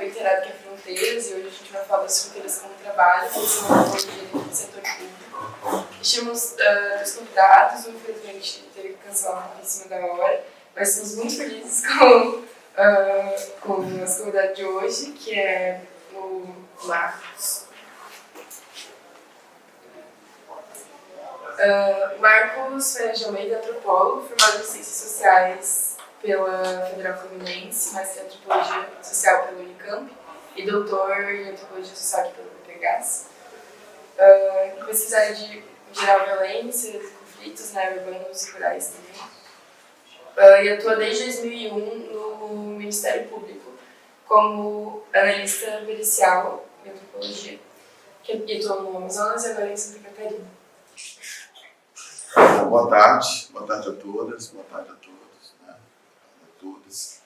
bem inteirado que é fronteiras, e hoje a gente vai falar das fronteiras como trabalho, que é uma antropologia dentro do setor público. Tínhamos dois convidados, infelizmente teve que cancelar em cima da hora, mas estamos muito felizes com o nosso convidado de hoje, que é o Marcos. Marcos Ferreira de Almeida, antropólogo, formado em Ciências Sociais pela Federal Fluminense, mestre em Antropologia Social pela Unicamp e doutor em Antropologia Social aqui pela UFPGAS. Pesquisa de geral violência, conflitos, urbanos e rurais também. E atua desde 2001 no Ministério Público como analista pericial em antropologia, que atua no Amazonas e agora em Santa Catarina. Boa tarde a todas, boa tarde a todos, né? A todas.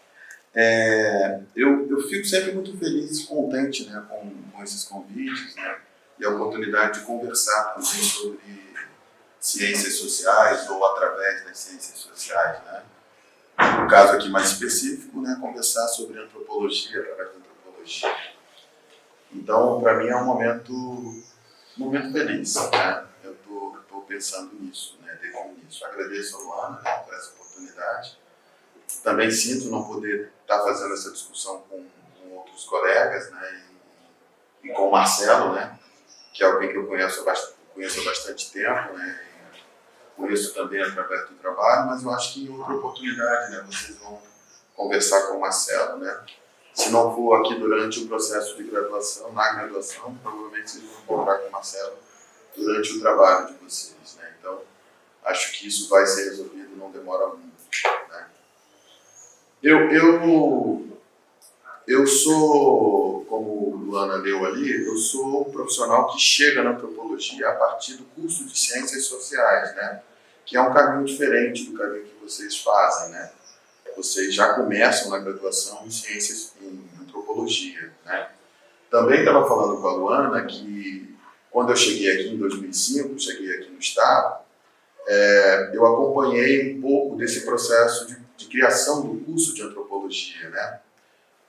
Eu fico sempre muito feliz e contente, né, com esses convites, né, e a oportunidade de conversar também sobre ciências sociais ou através das ciências sociais, né. No caso aqui mais específico, né, conversar sobre antropologia através da antropologia. Então, para mim é um momento feliz, né? Eu estou pensando nisso, né, desde o início. Agradeço a Luana, né, por essa oportunidade. Também sinto não poder estar fazendo essa discussão com outros colegas, né, e com o Marcelo, né, que é alguém que eu conheço há bastante tempo, né, conheço também através do trabalho, mas eu acho que em outra oportunidade, né, vocês vão conversar com o Marcelo, né. Se não for aqui durante o processo de graduação, na graduação, provavelmente vocês vão encontrar com o Marcelo durante o trabalho de vocês, né? Então, acho que isso vai ser resolvido, não demora muito, né? Eu sou, como Luana leu ali, eu sou um profissional que chega na antropologia a partir do curso de Ciências Sociais, né? Que é um caminho diferente do caminho que vocês fazem, né? Vocês já começam na graduação em antropologia, né? Também estava falando com a Luana que quando eu cheguei aqui em 2005, cheguei aqui no estado, eu acompanhei um pouco desse processo de criação do curso de antropologia, né?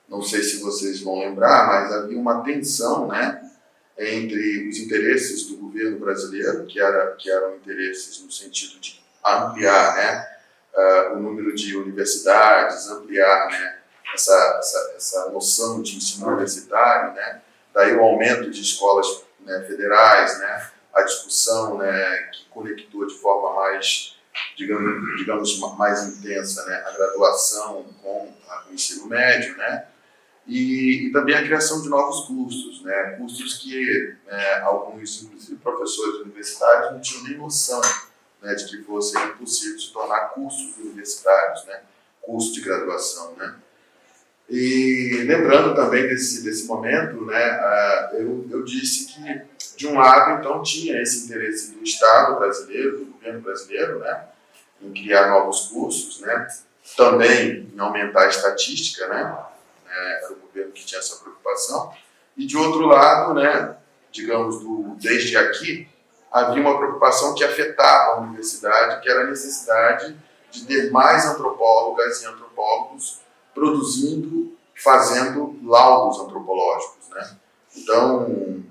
Não sei se vocês vão lembrar, mas havia uma tensão, né, entre os interesses do governo brasileiro, que eram interesses no sentido de ampliar, né, o número de universidades, ampliar, né, essa noção de ensino universitário, né, daí o aumento de escolas, né, federais, né, a discussão, né, que conectou de forma mais, digamos mais intensa, né, a graduação com o ensino médio, né, e também a criação de novos cursos, né, cursos que alguns, inclusive professores universitários, não tinham nem noção, né, de que fosse possível se tornar cursos universitários, né, curso de graduação, né. E lembrando também desse momento, né, eu disse que, de um lado, então, tinha esse interesse do Estado brasileiro, do governo brasileiro, né, em criar novos cursos, né, também em aumentar a estatística, né, era o governo que tinha essa preocupação, e de outro lado, né, digamos, desde aqui, havia uma preocupação que afetava a universidade, que era a necessidade de ter mais antropólogas e antropólogos produzindo, fazendo laudos antropológicos, né? Então,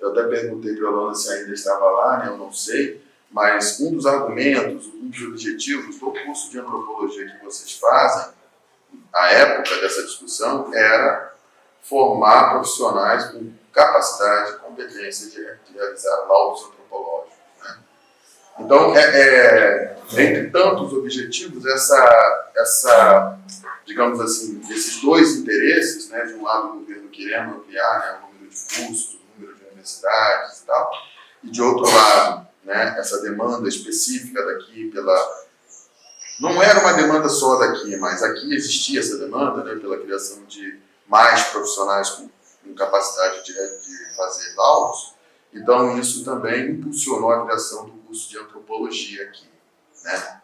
eu até perguntei para a Luana se ainda estava lá, né? Eu não sei, mas um dos argumentos, um dos objetivos do curso de antropologia que vocês fazem, à época dessa discussão, era formar profissionais com capacidade e competência de realizar laudos antropológicos, né? Então, entre tantos objetivos, digamos assim, esses dois interesses, né, de um lado o governo querendo ampliar, né, o número de cursos, o número de universidades e tal, e de outro lado, né, essa demanda específica daqui não era uma demanda só daqui, mas aqui existia essa demanda, né, pela criação de mais profissionais com capacidade de fazer laudos. Então, isso também impulsionou a criação do curso de antropologia aqui, né?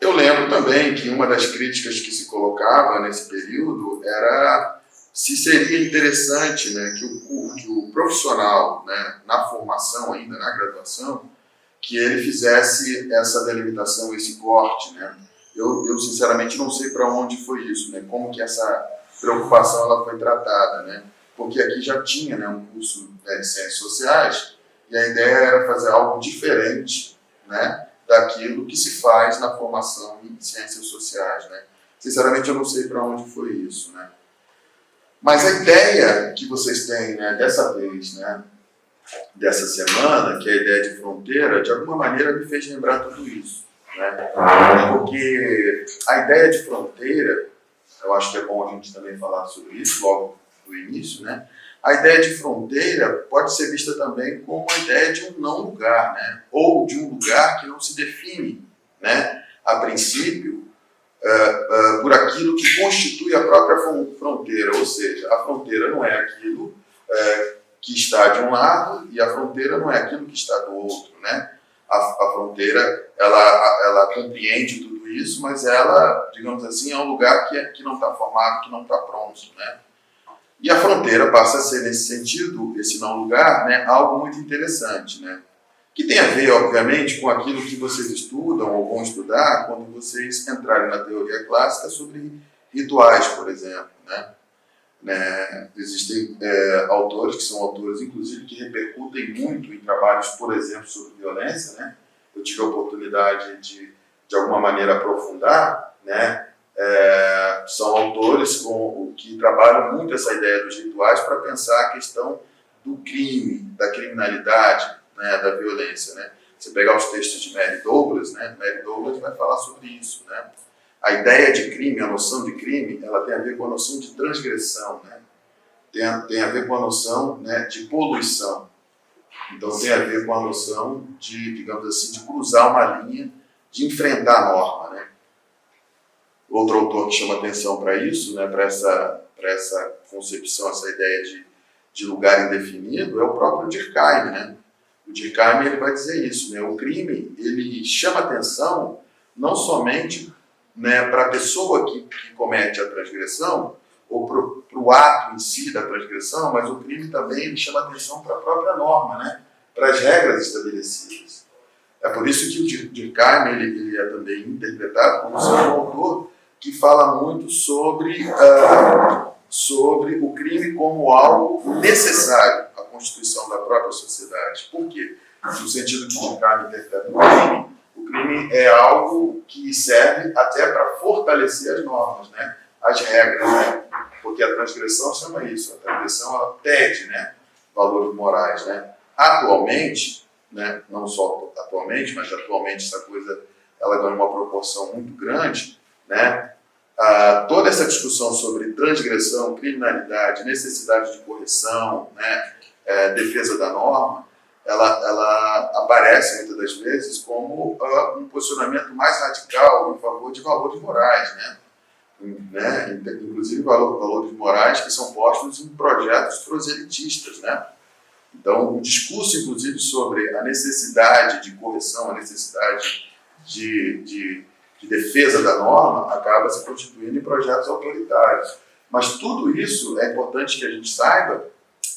Eu lembro também que uma das críticas que se colocava nesse período era se seria interessante, né, que o profissional, né, na formação ainda, na graduação, que ele fizesse essa delimitação, esse corte, né? eu sinceramente não sei para onde foi isso, né? Como que essa preocupação ela foi tratada, né? Porque aqui já tinha, né, um curso, né, de Ciências Sociais e a ideia era fazer algo diferente, né, daquilo que se faz na formação em Ciências Sociais, né? Sinceramente eu não sei para onde foi isso, né? Mas a ideia que vocês têm, né, dessa vez, né, dessa semana, que é a ideia de fronteira, de alguma maneira me fez lembrar tudo isso, né? Porque a ideia de fronteira, eu acho que é bom a gente também falar sobre isso logo no início, né? A ideia de fronteira pode ser vista também como a ideia de um não lugar, né? Ou de um lugar que não se define, né, a princípio, por aquilo que constitui a própria fronteira, ou seja, a fronteira não é aquilo que está de um lado e a fronteira não é aquilo que está do outro, né? A fronteira, ela compreende tudo isso, mas ela, digamos assim, é um lugar que não está formado, que não está pronto, né? E a fronteira passa a ser, nesse sentido, esse não lugar, né, algo muito interessante, né? Que tem a ver, obviamente, com aquilo que vocês estudam ou vão estudar quando vocês entrarem na teoria clássica sobre rituais, por exemplo, né? Existem autores que são autores, inclusive, que repercutem muito em trabalhos, por exemplo, sobre violência, né? Eu tive a oportunidade de alguma maneira, aprofundar, né? São autores que trabalham muito essa ideia dos rituais para pensar a questão do crime, da criminalidade, né, da violência, né? Você pegar os textos de Mary Douglas, né? Mary Douglas vai falar sobre isso, né? A ideia de crime, a noção de crime, ela tem a ver com a noção de transgressão, né? Tem a ver com a noção, né, de poluição. Então tem a ver com a noção de, digamos assim, de cruzar uma linha, de enfrentar a norma, né? Outro autor que chama atenção para isso, né, para essa concepção, essa ideia de lugar indefinido, é o próprio Durkheim, né? O Durkheim, ele vai dizer isso, né? O crime, ele chama atenção não somente, né, para a pessoa que comete a transgressão, ou para o ato em si da transgressão, mas o crime também ele chama atenção para a própria norma, né? Para as regras estabelecidas. É por isso que o Durkheim ele é também interpretado como sendo um autor que fala muito sobre o crime como algo necessário à constituição da própria sociedade. Por quê? No sentido que o Durkheim interpreta o crime é algo que serve até para fortalecer as normas, né? As regras, né? Porque a transgressão chama isso, a transgressão ela pede, né, valores morais, né? Atualmente, né, não só atualmente, mas atualmente essa coisa ela ganha uma proporção muito grande, né? Toda essa discussão sobre transgressão, criminalidade, necessidade de correção, né, defesa da norma, ela aparece muitas das vezes como um posicionamento mais radical em favor de valores morais, né? Inclusive valores morais que são postos em projetos proselitistas, né? Então, o discurso, inclusive, sobre a necessidade de correção, a necessidade de defesa da norma, acaba se constituindo em projetos autoritários. Mas tudo isso, é importante que a gente saiba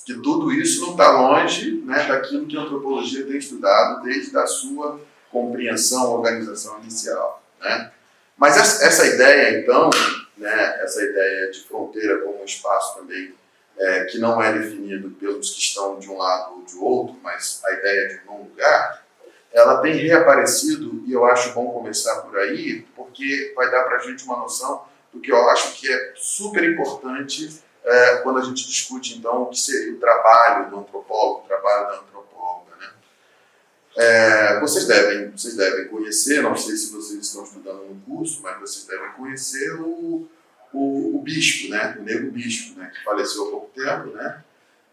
que tudo isso não está longe, né, daquilo que a antropologia tem estudado desde a sua compreensão, organização inicial, né? Mas essa ideia, então, né, essa ideia de fronteira como um espaço também que não é definido pelos que estão de um lado ou de outro, mas a ideia de um lugar, ela tem reaparecido, e eu acho bom começar por aí, porque vai dar para a gente uma noção do que eu acho que é super importante quando a gente discute, então, o que seria o trabalho do antropólogo, o trabalho da antropóloga, né? Vocês devem conhecer, não sei se vocês estão estudando no curso, mas vocês devem conhecer o bispo, né? O Nego Bispo, né? Que faleceu há pouco tempo, né?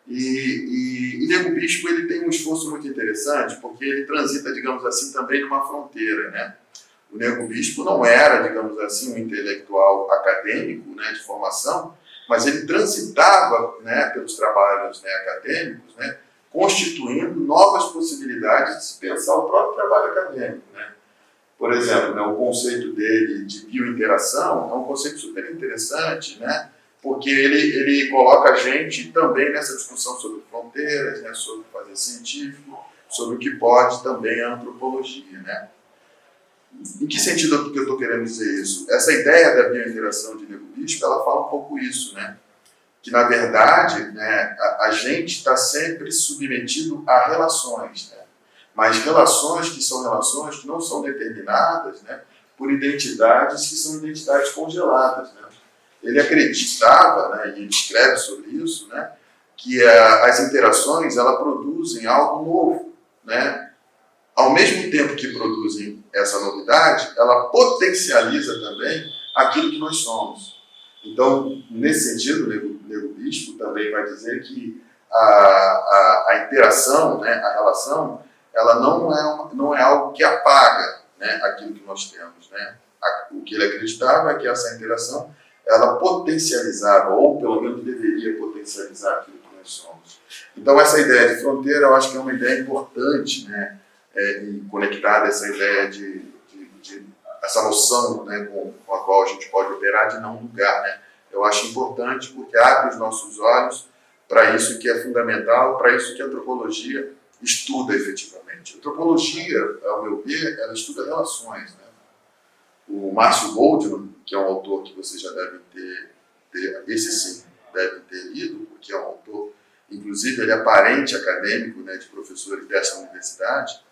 E Nego Bispo ele tem um esforço muito interessante, porque ele transita, digamos assim, também numa fronteira, né? O Nego Bispo não era, digamos assim, um intelectual acadêmico, né, de formação, mas ele transitava, né, pelos trabalhos, né, acadêmicos, né, constituindo novas possibilidades de se pensar o próprio trabalho acadêmico, né? Por exemplo, né, o conceito dele de biointeração é um conceito super interessante, né? Porque ele coloca a gente também nessa discussão sobre fronteiras, né, sobre o fazer científico, sobre o que pode também a antropologia, né? Em que sentido que eu estou querendo dizer isso? Essa ideia da biointeração de Nego Bispo, ela fala um pouco isso, né? Que, na verdade, né, a gente está sempre submetido a relações, né? Mas relações que são relações que não são determinadas, né, por identidades que são identidades congeladas, né? Ele acreditava, né, e ele escreve sobre isso, né, que as interações elas produzem algo novo, né? Ao mesmo tempo que produzem essa novidade, ela potencializa também aquilo que nós somos. Então, nesse sentido, Nego Bispo também vai dizer que a interação, né, a relação, ela não é algo que apaga, né, aquilo que nós temos, né? O que ele acreditava é que essa interação ela potencializava, ou pelo menos deveria potencializar aquilo que nós somos. Então, essa ideia de fronteira, eu acho que é uma ideia importante, né? E conectada a essa ideia essa noção, né, com a qual a gente pode operar de não lugar, né? Eu acho importante porque abre os nossos olhos para isso que é fundamental, para isso que a antropologia estuda efetivamente. A antropologia, ao meu ver, ela estuda relações, né? O Márcio Goldman, que é um autor que vocês já devem esse sim, devem ter lido, porque é um autor, inclusive ele é parente acadêmico, né, de professores dessa universidade,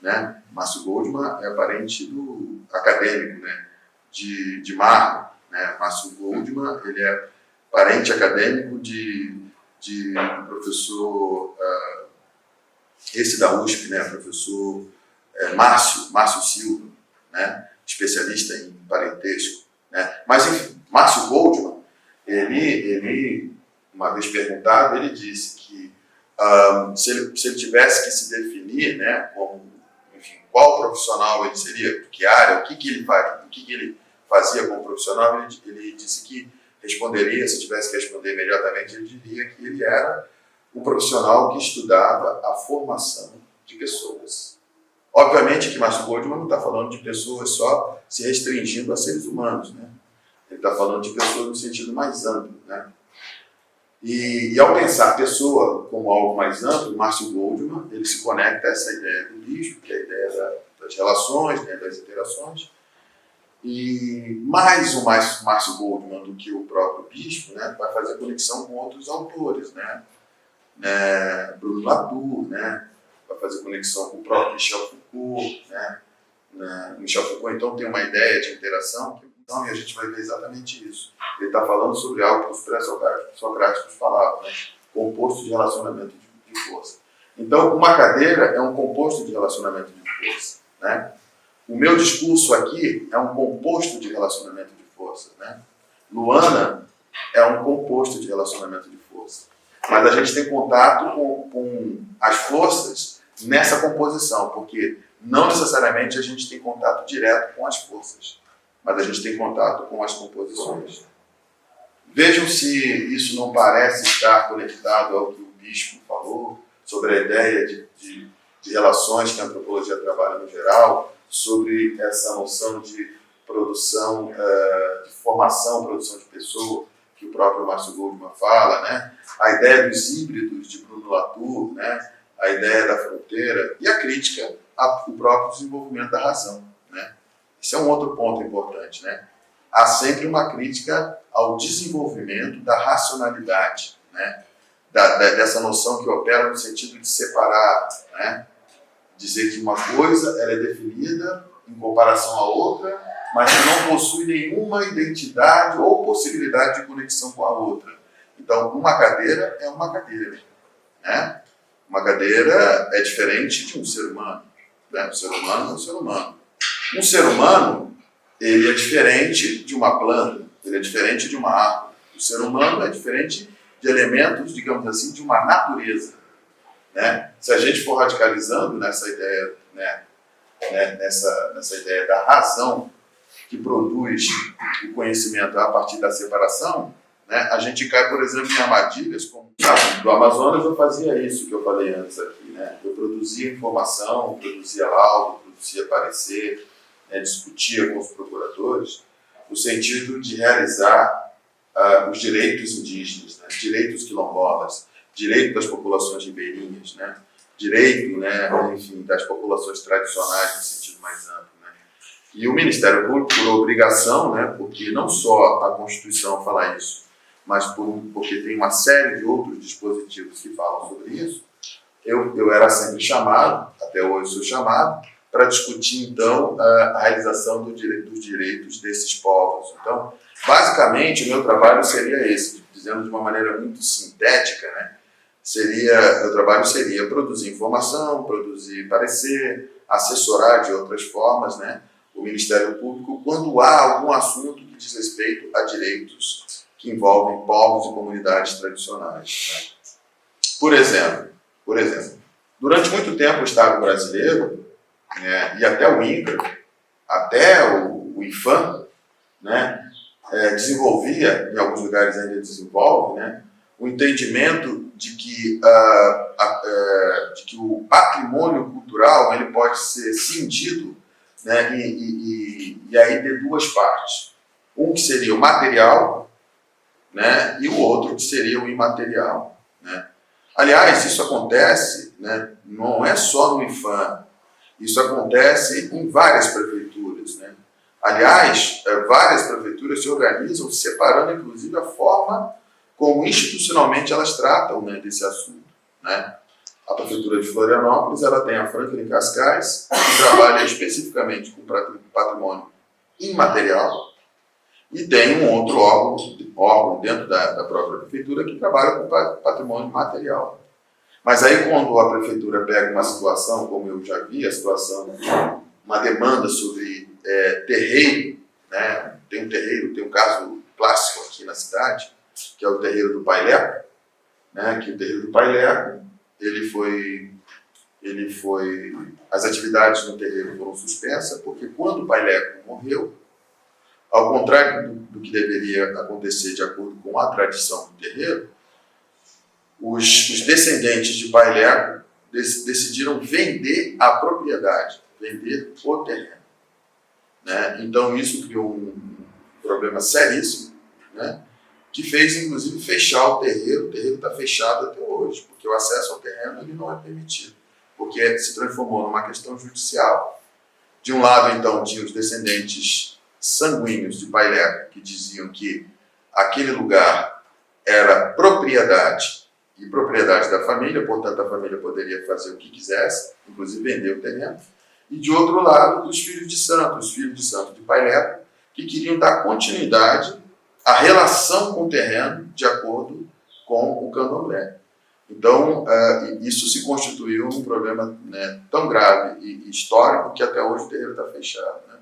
né? Márcio Goldman é parente do acadêmico, né, de Marco, né? Márcio Goldman ele é parente acadêmico do professor esse da USP, né, professor Márcio Silva, né, especialista em parentesco, né? Mas enfim, Márcio Goldman, ele uma vez perguntado, ele disse que se ele tivesse que se definir, né, como qual profissional ele seria, que área, o que ele fazia como profissional, ele disse que responderia, se tivesse que responder imediatamente, ele diria que ele era um profissional que estudava a formação de pessoas. Obviamente que Márcio Goldman não está falando de pessoas só se restringindo a seres humanos, né? Ele está falando de pessoas no sentido mais amplo, né? E ao pensar pessoa como algo mais amplo, Márcio Goldman ele se conecta a essa ideia do bispo, que é a ideia das relações, né, das interações. E mais o Márcio Goldman do que o próprio bispo, né, vai fazer conexão com outros autores, né? Bruno Latour, né, vai fazer conexão com o próprio Michel Foucault, né? Michel Foucault então tem uma ideia de interação e a gente vai ver exatamente isso. Ele está falando sobre algo que os pré-socráticos falavam, né? Composto de relacionamento de força. Então, uma cadeira é um composto de relacionamento de força, né? O meu discurso aqui é um composto de relacionamento de força, né? Luana é um composto de relacionamento de força. Mas a gente tem contato com as forças nessa composição, porque não necessariamente a gente tem contato direto com as forças, mas a gente tem contato com as composições. Vejam se isso não parece estar conectado ao que o bispo falou sobre a ideia de relações que a antropologia trabalha no geral, sobre essa noção de produção, de formação, produção de pessoa, que o próprio Márcio Goldman fala, né? A ideia dos híbridos de Bruno Latour, né? A ideia da fronteira e a crítica ao próprio desenvolvimento da razão, né? Esse é um outro ponto importante, né? Há sempre uma crítica ao desenvolvimento da racionalidade, né? Dessa noção que opera no sentido de separar, né? Dizer que uma coisa ela é definida em comparação à outra, mas que não possui nenhuma identidade ou possibilidade de conexão com a outra. Então, uma cadeira é uma cadeira, né? Uma cadeira é diferente de um ser humano, né? Um ser humano é um ser humano. Um ser humano, ele é diferente de uma planta, ele é diferente de uma árvore. O ser humano é diferente de elementos, digamos assim, de uma natureza, né? Se a gente for radicalizando nessa ideia, né, nessa ideia da razão que produz o conhecimento a partir da separação, né, a gente cai, por exemplo, em armadilhas como do Amazonas. Eu fazia isso que eu falei antes aqui, né? Eu produzia informação, produzia laudo, produzia parecer, né, discutia com os procuradores no sentido de realizar os direitos indígenas, né, direitos quilombolas, direito das populações ribeirinhas, né, direito, né, enfim, das populações tradicionais no sentido mais amplo, né. E o Ministério Público, por obrigação, né, porque não só a Constituição fala isso, mas porque tem uma série de outros dispositivos que falam sobre isso, eu era sempre chamado, até hoje sou chamado, para discutir, então, a realização dos direitos desses povos. Então, basicamente, o meu trabalho seria esse, dizendo de uma maneira muito sintética, né? Meu trabalho seria produzir informação, produzir parecer, assessorar de outras formas, né, o Ministério Público quando há algum assunto que diz respeito a direitos que envolvem povos e comunidades tradicionais. Né? Por exemplo, durante muito tempo o Estado brasileiro, né, e até o INCRA, até o IFAM, né, desenvolvia, em alguns lugares ainda desenvolve, né, o entendimento de que o patrimônio cultural ele pode ser cindido, né, e aí ter duas partes. Um que seria o material, né, e o outro que seria o imaterial. Né. Aliás, isso acontece, né, não é só no IFAM, isso acontece em várias prefeituras. Né. Aliás, várias prefeituras se organizam separando, inclusive, a forma como institucionalmente elas tratam, né, desse assunto. Né. A Prefeitura de Florianópolis ela tem a Franklin Cascais, que trabalha especificamente com patrimônio imaterial, e tem um outro órgão dentro da própria Prefeitura que trabalha com patrimônio material. Mas aí quando a Prefeitura pega uma situação, como eu já vi, uma demanda sobre terreiro, né? Tem um caso clássico aqui na cidade, que é o terreiro do Paileco, né? Que o terreiro do Paileco, as atividades no terreiro foram suspensas, porque quando o Paileco morreu, ao contrário do que deveria acontecer de acordo com a tradição do terreiro, os descendentes de Paileco decidiram vender a propriedade, vender o terreno. Né? Então isso criou um problema seríssimo, né? Que fez inclusive fechar o terreiro está fechado até hoje, porque o acesso ao terreno ele não é permitido, porque se transformou numa questão judicial. De um lado, então, tinha os descendentes sanguíneos de Paileco, que diziam que aquele lugar era propriedade da família, portanto a família poderia fazer o que quisesse, inclusive vender o terreno. E de outro lado, os filhos de santo de Paileco, que queriam dar continuidade à relação com o terreno de acordo com o candomblé. Então, isso se constituiu um problema, né, tão grave e histórico que até hoje o terreiro está fechado. Né?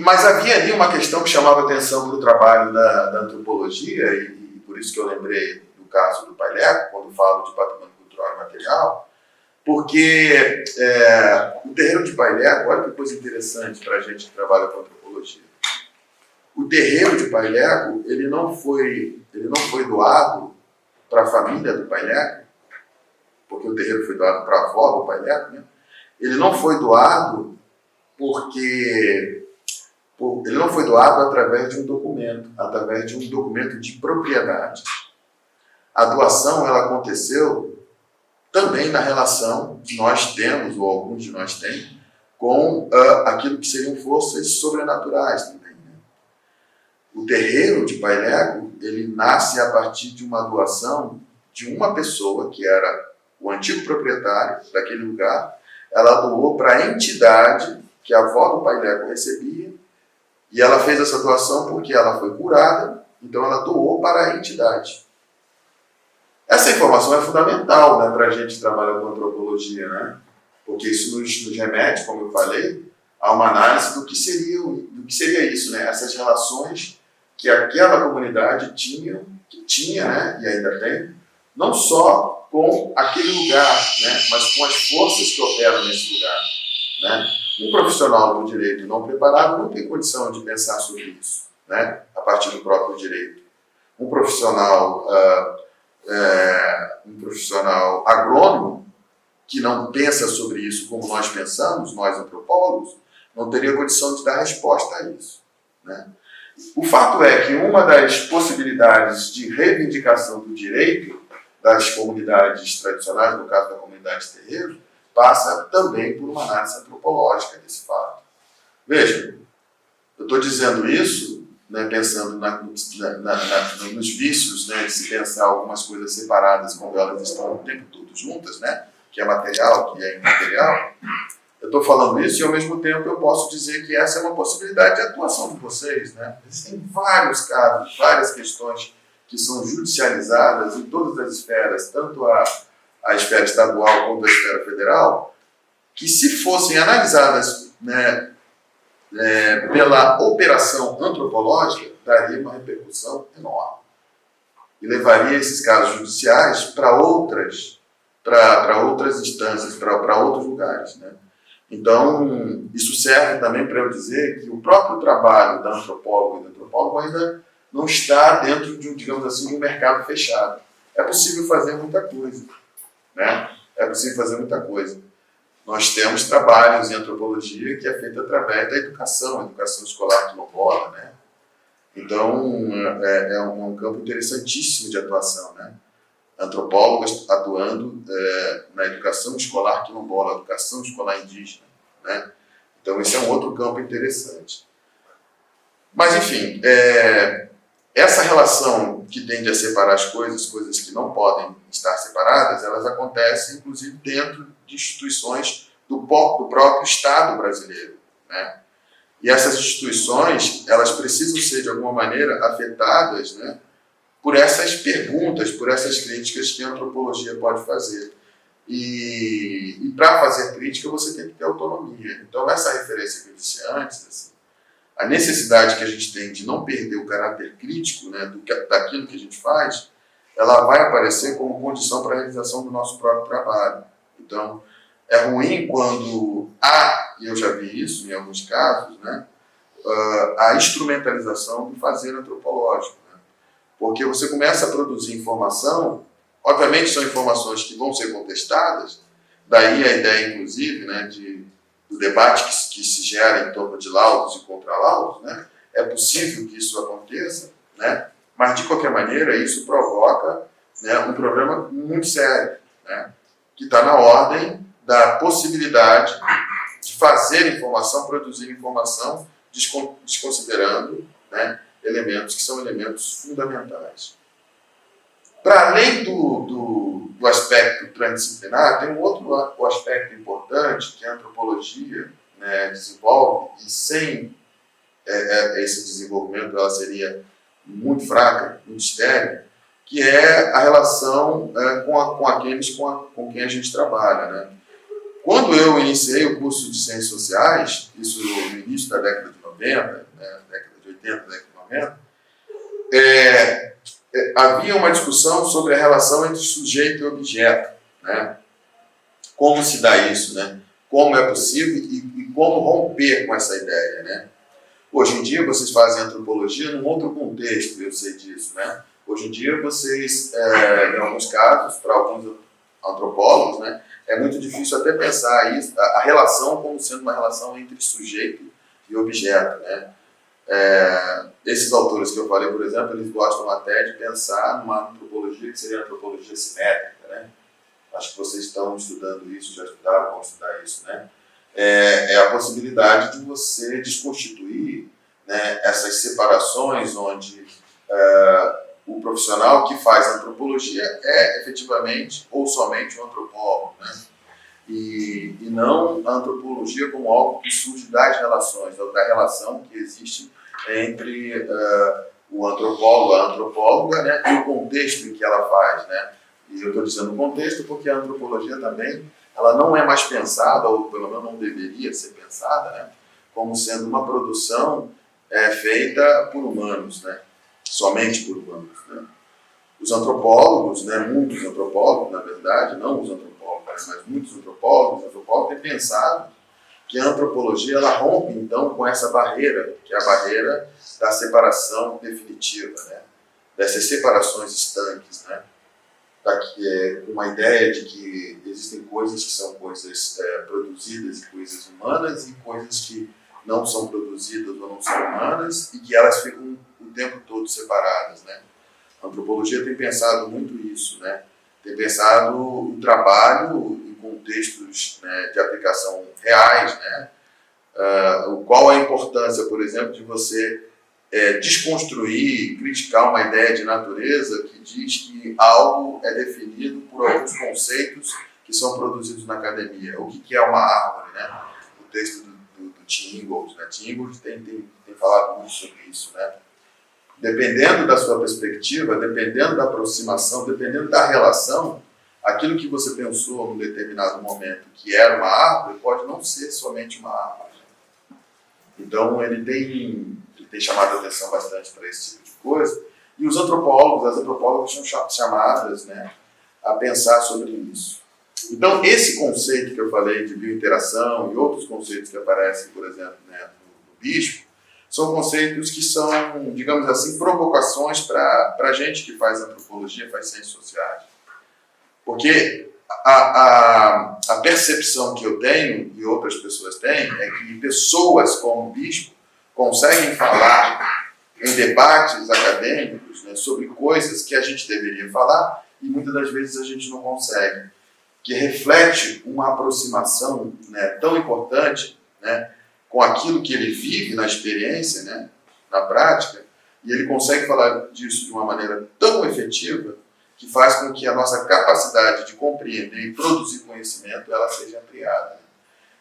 Mas havia ali uma questão que chamava atenção para o trabalho da antropologia, e por isso que eu lembrei do caso do Paileco, quando falo de patrimônio cultural e material, porque o terreiro de Paileco, olha que coisa interessante para a gente que trabalha com antropologia. O terreiro de Paileco, ele não foi doado para a família do Paileco, porque o terreiro foi doado para a avó do Paileco, né? Ele não foi doado ele não foi doado através de um documento de propriedade. A doação ela aconteceu também na relação que nós temos, ou alguns de nós têm, com aquilo que seriam forças sobrenaturais também. Né? O terreiro de Paileco, ele nasce a partir de uma doação de uma pessoa, que era o antigo proprietário daquele lugar. Ela doou para a entidade que a avó do Paileco recebia, e ela fez essa doação porque ela foi curada, então ela doou para a entidade. Essa informação é fundamental, né, para a gente trabalhar com antropologia, né? Porque isso nos remete, como eu falei, a uma análise do que seria isso, né? Essas relações que aquela comunidade tinha, né, e ainda tem, não só com aquele lugar, né, mas com as forças que operam nesse lugar. Né? Um profissional do direito não preparado não tem condição de pensar sobre isso, né, a partir do próprio direito. Um profissional agrônomo que não pensa sobre isso como nós pensamos, nós antropólogos, não teria condição de dar resposta a isso. Né? O fato é que uma das possibilidades de reivindicação do direito das comunidades tradicionais, no caso da comunidade terreiro, passa também por uma análise antropológica desse fato. Veja, eu estou dizendo isso, né, pensando nos vícios, né, de se pensar algumas coisas separadas quando elas estão o tempo todo juntas, né, que é material, que é imaterial. Eu estou falando isso e, ao mesmo tempo, eu posso dizer que essa é uma possibilidade de atuação de vocês. Né? Existem vários casos, várias questões que são judicializadas em todas as esferas, tanto a esfera estadual quanto a esfera federal, que, se fossem analisadas, né, pela operação antropológica, daria uma repercussão enorme. E levaria esses casos judiciais para outras instâncias, para outros lugares. Né? Então, isso serve também para eu dizer que o próprio trabalho da antropóloga e do antropólogo ainda não está dentro de, digamos assim, de um mercado fechado. É possível fazer muita coisa. Né? É possível fazer muita coisa. Nós temos trabalhos em antropologia que é feito através da educação escolar quilombola, né? Então, é um campo interessantíssimo de atuação, né? Antropólogos atuando na educação escolar quilombola, educação escolar indígena, né? Então, esse é um outro campo interessante. Mas, enfim, essa relação que tende a separar as coisas que não podem estar separadas, elas acontecem, inclusive, dentro de instituições do próprio Estado brasileiro, né? E essas instituições, elas precisam ser, de alguma maneira, afetadas, né, por essas perguntas, por essas críticas que a antropologia pode fazer. E para fazer crítica, você tem que ter autonomia. Então, essa referência que eu disse antes, assim, a necessidade que a gente tem de não perder o caráter crítico, né, daquilo que a gente faz, ela vai aparecer como condição para a realização do nosso próprio trabalho. Então, é ruim quando há, e eu já vi isso em alguns casos, né, a instrumentalização do fazer antropológico. Né? Porque você começa a produzir informação, obviamente são informações que vão ser contestadas, daí a ideia, inclusive, né, do debate que se gera em torno de laudos e contralaudos, né? É possível que isso aconteça, né? Mas, de qualquer maneira, isso provoca, né, um problema muito sério, né? Que está na ordem da possibilidade de fazer informação, produzir informação, desconsiderando, né, elementos que são elementos fundamentais. Para além do aspecto transdisciplinar, tem um outro aspecto importante que a antropologia, né, desenvolve, e sem esse desenvolvimento ela seria muito fraca, muito estéril, que é a relação com aqueles com quem a gente trabalha. Né? Quando eu iniciei o curso de Ciências Sociais, isso no início da década de 90, né, década de 80, década de 90, havia uma discussão sobre a relação entre sujeito e objeto. Né? Como se dá isso? Né? Como é possível e como romper com essa ideia? Né? Hoje em dia, vocês fazem antropologia num outro contexto, eu sei disso. Né? Hoje em dia, vocês, em alguns casos, para alguns antropólogos, né, é muito difícil até pensar isso, a relação como sendo uma relação entre sujeito e objeto. Né? Esses autores que eu falei, por exemplo, eles gostam até de pensar numa antropologia que seria a antropologia simétrica. Né? Acho que vocês estão estudando isso, já estudaram, vão estudar isso. Né? É a possibilidade de você desconstituir, né, essas separações onde o profissional que faz antropologia é efetivamente ou somente um antropólogo, né? E não a antropologia como algo que surge das relações, da relação que existe entre o antropólogo, a antropóloga, né, e o contexto em que ela faz. Né? E eu estou dizendo contexto porque a antropologia também ela não é mais pensada, ou pelo menos não deveria ser pensada, né, como sendo uma produção feita por humanos, né, somente por humanos. Né. Os antropólogos, né, muitos antropólogos, na verdade, não os antropólogos, mas muitos antropólogos têm pensado que a antropologia ela rompe, então, com essa barreira, que é a barreira da separação definitiva, né, dessas separações estanques, né, uma ideia de que existem coisas que são coisas produzidas e coisas humanas e coisas que não são produzidas ou não são humanas e que elas ficam o tempo todo separadas. Né? A antropologia tem pensado muito isso, né? Tem pensado o trabalho em contextos, né, de aplicação reais, né, qual a importância, por exemplo, de você desconstruir, criticar uma ideia de natureza que diz que algo é definido por alguns conceitos que são produzidos na academia. O que é uma árvore, né? O texto do Tim Ingold, né? Tim Ingold tem falado muito sobre isso, né? Dependendo da sua perspectiva, dependendo da aproximação, dependendo da relação, aquilo que você pensou num determinado momento que era uma árvore pode não ser somente uma árvore. Então ele tem chamado a atenção bastante para esse tipo de coisa, e os antropólogos, as antropólogas são chamadas, né, a pensar sobre isso. Então esse conceito que eu falei de biointeração e outros conceitos que aparecem, por exemplo, né, no Bispo, são conceitos que são, digamos assim, provocações para a gente que faz antropologia, faz ciências sociais. Porque a percepção que eu tenho e outras pessoas têm é que pessoas como o Bispo conseguem falar em debates acadêmicos, né, sobre coisas que a gente deveria falar e muitas das vezes a gente não consegue, que reflete uma aproximação, né, tão importante, né, com aquilo que ele vive na experiência, né, na prática, e ele consegue falar disso de uma maneira tão efetiva que faz com que a nossa capacidade de compreender e produzir conhecimento ela seja ampliada.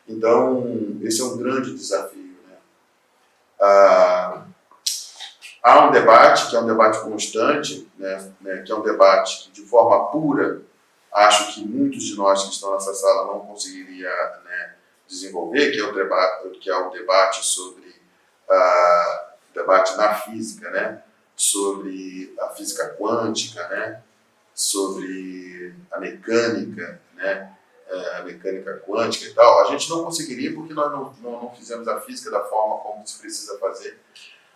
Então, esse é um grande desafio. Há um debate, que é um debate constante, né, que é um debate que, de forma pura, acho que muitos de nós que estão nessa sala não conseguiria, né, desenvolver, que é o debate sobre debate na física, né, sobre a física quântica, né, sobre a mecânica, né, a mecânica quântica e tal. A gente não conseguiria porque nós não fizemos a física da forma como se precisa fazer.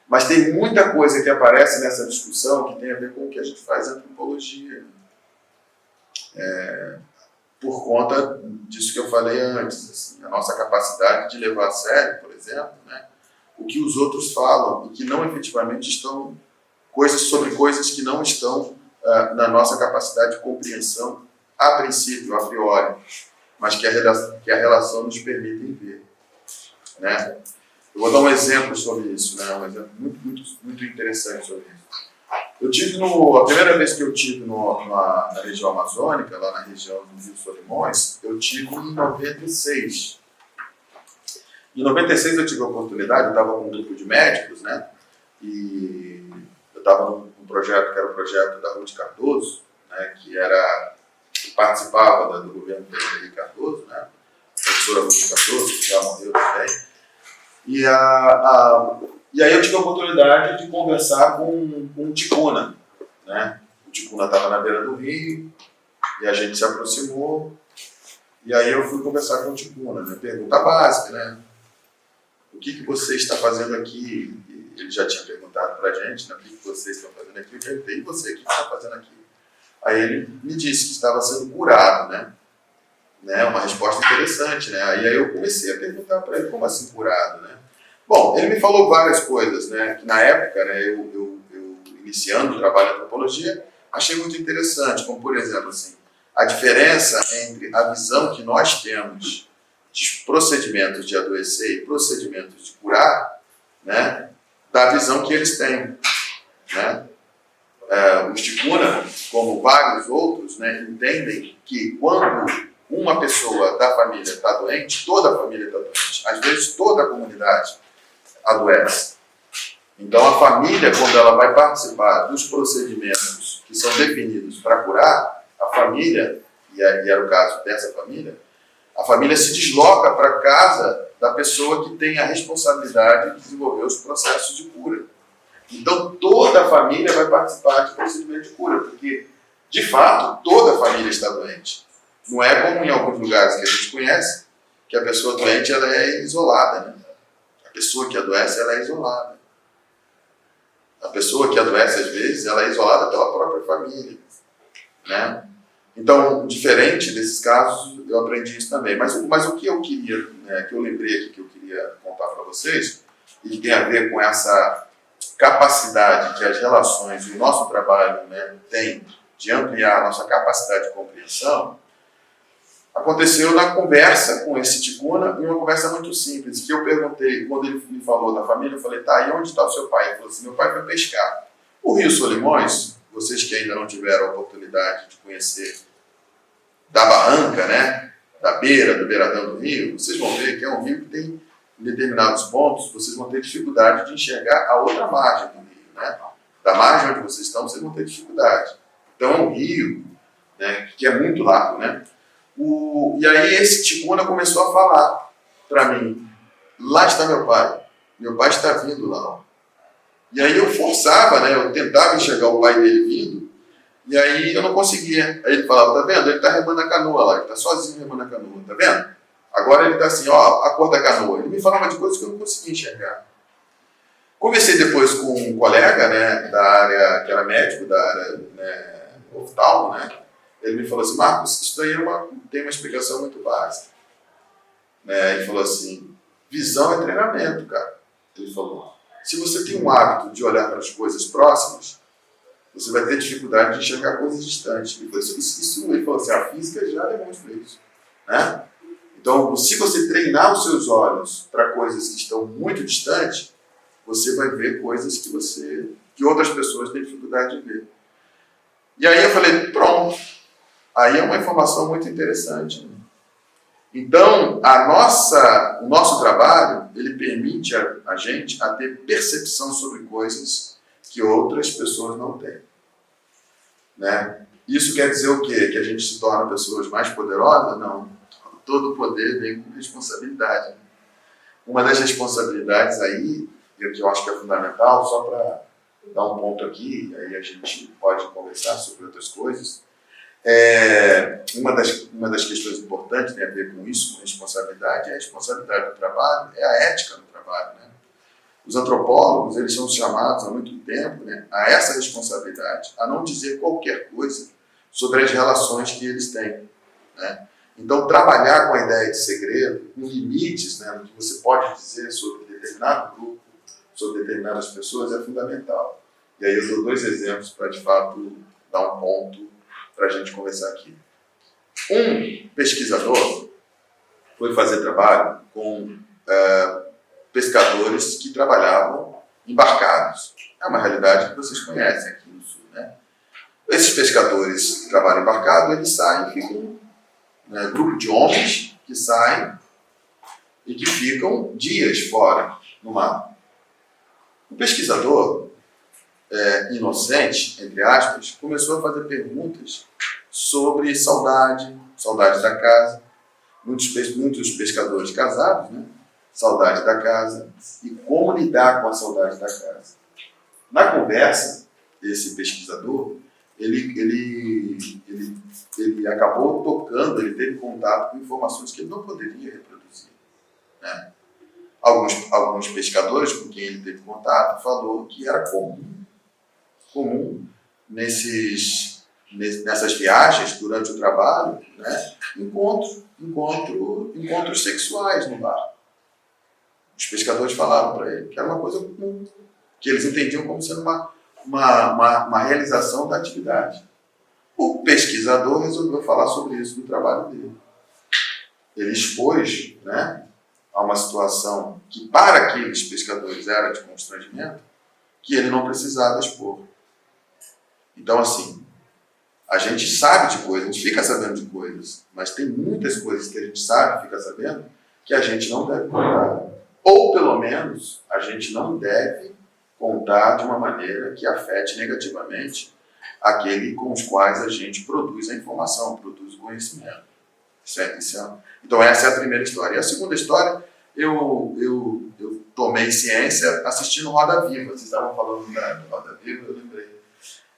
Mas tem muita coisa que aparece nessa discussão que tem a ver com o que a gente faz em antropologia. Por conta disso que eu falei antes, assim, a nossa capacidade de levar a sério, por exemplo, né, o que os outros falam e que não efetivamente estão sobre coisas que não estão na nossa capacidade de compreensão a princípio, a priori, mas que a relação nos permite ver, né? Eu vou dar um exemplo sobre isso, né? Um exemplo muito interessante sobre isso. A primeira vez que eu tive na região amazônica, lá na região do Rio Solimões, eu tive em 96. Em 96 eu tive a oportunidade, eu estava com um grupo de médicos, né? E eu estava num projeto que era o projeto da Ruth Cardoso, né? Que participava do governo do Henrique Cardoso, né? A professora Ruth Cardoso, que já morreu também. E aí eu tive a oportunidade de conversar com o Ticuna, né? O Ticuna estava na beira do rio, e a gente se aproximou, e aí eu fui conversar com o Ticuna, né? Pergunta básica, né? O que você está fazendo aqui? Ele já tinha perguntado para a gente, né? O que vocês estão fazendo aqui? Eu perguntei, e você, o que você está fazendo aqui? Aí ele me disse que estava sendo curado, né? Uma resposta interessante, né? Aí eu comecei a perguntar para ele, como assim curado, né? Bom, ele me falou várias coisas, né? Que na época, né, eu iniciando o trabalho de antropologia, achei muito interessante, como por exemplo, assim, a diferença entre a visão que nós temos de procedimentos de adoecer e procedimentos de curar, né? Da visão que eles têm, né? O Ticuna, como vários outros, né, entendem que quando uma pessoa da família está doente, toda a família está doente. Às vezes toda a comunidade adoece. Então a família, quando ela vai participar dos procedimentos que são definidos para curar, a família, e era o caso dessa família, a família se desloca para a casa da pessoa que tem a responsabilidade de desenvolver os processos de cura. Então toda a família vai participar de procedimento de cura, porque de fato toda a família está doente. Não é como em alguns lugares que a gente conhece, que a pessoa doente ela é isolada, né? A pessoa que adoece ela é isolada. A pessoa que adoece às vezes ela é isolada pela própria família, né? Então, diferente desses casos, eu aprendi isso também. Mas o que eu queria, né, que eu lembrei aqui que eu queria contar para vocês, e que tem a ver com essa capacidade que as relações e o nosso trabalho, né, tem de ampliar a nossa capacidade de compreensão, aconteceu na conversa com esse ticuna, e uma conversa muito simples, que eu perguntei, quando ele me falou da família, eu falei, tá, e onde está o seu pai? Ele falou assim, meu pai foi pescar. O Rio Solimões, vocês que ainda não tiveram a oportunidade de conhecer da barranca, né, da beira, do beiradão do rio, vocês vão ver que é um rio que tem, em determinados pontos, vocês vão ter dificuldade de enxergar a outra margem do rio, né? Da margem onde vocês estão, vocês vão ter dificuldade. Então é um rio, né, que é muito largo, né? E aí esse ticuna começou a falar para mim, lá está meu pai está vindo lá. E aí eu forçava, né, eu tentava enxergar o pai dele vindo, e aí eu não conseguia. Aí ele falava, tá vendo? Ele está remando a canoa lá, ele está sozinho remando a canoa, tá vendo? Agora ele está assim, ó, a cor da canoa. Ele me falava de coisas que eu não conseguia enxergar. Conversei depois com um colega, né, da área, que era médico da área, né, oftalmo, né? Ele me falou assim, Marcos, isso daí tem uma explicação muito básica. Né? Ele falou assim, visão é treinamento, cara. Ele falou, se você tem um hábito de olhar para as coisas próximas, você vai ter dificuldade de enxergar coisas distantes. Ele falou assim, a física já demonstra isso. Né? Então, se você treinar os seus olhos para coisas que estão muito distantes, você vai ver coisas que outras pessoas têm dificuldade de ver. E aí eu falei, pronto. Aí é uma informação muito interessante. Né? Então, o nosso trabalho, ele permite a gente a ter percepção sobre coisas que outras pessoas não têm. Né? Isso quer dizer o quê? Que a gente se torna pessoas mais poderosas? Não. Todo poder vem com responsabilidade. Né? Uma das responsabilidades aí, que eu acho que é fundamental, só para dar um ponto aqui, aí a gente pode conversar sobre outras coisas, uma das questões importantes tem a ver com isso, com responsabilidade, é a responsabilidade do trabalho, é a ética do trabalho. Né? Os antropólogos, eles são chamados há muito tempo, né, a essa responsabilidade, a não dizer qualquer coisa sobre as relações que eles têm. Né? Então, trabalhar com a ideia de segredo, com limites, né, do que você pode dizer sobre determinado grupo, sobre determinadas pessoas, é fundamental. E aí eu dou 2 exemplos para, de fato, dar um ponto para a gente conversar aqui. Um pesquisador foi fazer trabalho com pescadores que trabalhavam embarcados. É uma realidade que vocês conhecem aqui no Sul. Né? Esses pescadores que trabalham embarcados, eles saem e ficam, né, grupo de homens que saem e que ficam dias fora no mar. O pesquisador, inocente, entre aspas, começou a fazer perguntas sobre saudade da casa. Muitos pescadores casados, né? Saudade da casa e como lidar com a saudade da casa. Na conversa, esse pesquisador, ele acabou tocando, ele teve contato com informações que ele não poderia reproduzir. Né? Alguns pescadores com quem ele teve contato falou que era comum nessas viagens, durante o trabalho, né, encontros sexuais no mar. Os pescadores falaram para ele que era uma coisa comum, que eles entendiam como sendo uma realização da atividade. O pesquisador resolveu falar sobre isso no trabalho dele. Ele expôs, né, a uma situação que para aqueles pescadores era de constrangimento, que ele não precisava expor. Então, assim, a gente sabe de coisas, a gente fica sabendo de coisas, mas tem muitas coisas que a gente sabe, fica sabendo, que a gente não deve contar. Ou, pelo menos, a gente não deve contar de uma maneira que afete negativamente aquele com os quais a gente produz a informação, produz o conhecimento. Então, essa é a primeira história. E a segunda história, eu tomei ciência assistindo Roda Viva. Vocês estavam falando da Roda Viva, eu lembrei.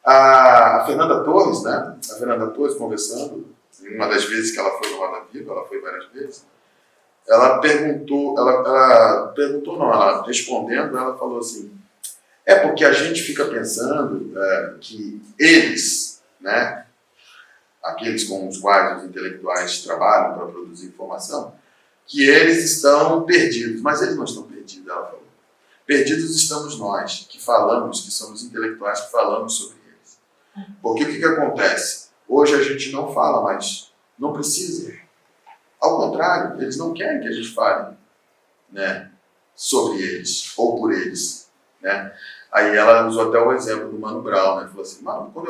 A Fernanda Torres, né? A Fernanda Torres conversando, uma das vezes que ela foi no Roda Viva, ela foi várias vezes, ela respondendo, ela falou assim, porque a gente fica pensando que eles, né, aqueles com os quais os intelectuais trabalham para produzir informação, que eles estão perdidos, mas eles não estão perdidos, ela falou. Perdidos estamos nós, que falamos, que somos intelectuais, que falamos sobre eles. Porque o que acontece? Hoje a gente não fala mais, não precisa. Ao contrário, eles não querem que a gente fale, né, sobre eles ou por eles, né? Aí ela usou até o exemplo do Mano Brown, né? Falou assim, mano, quando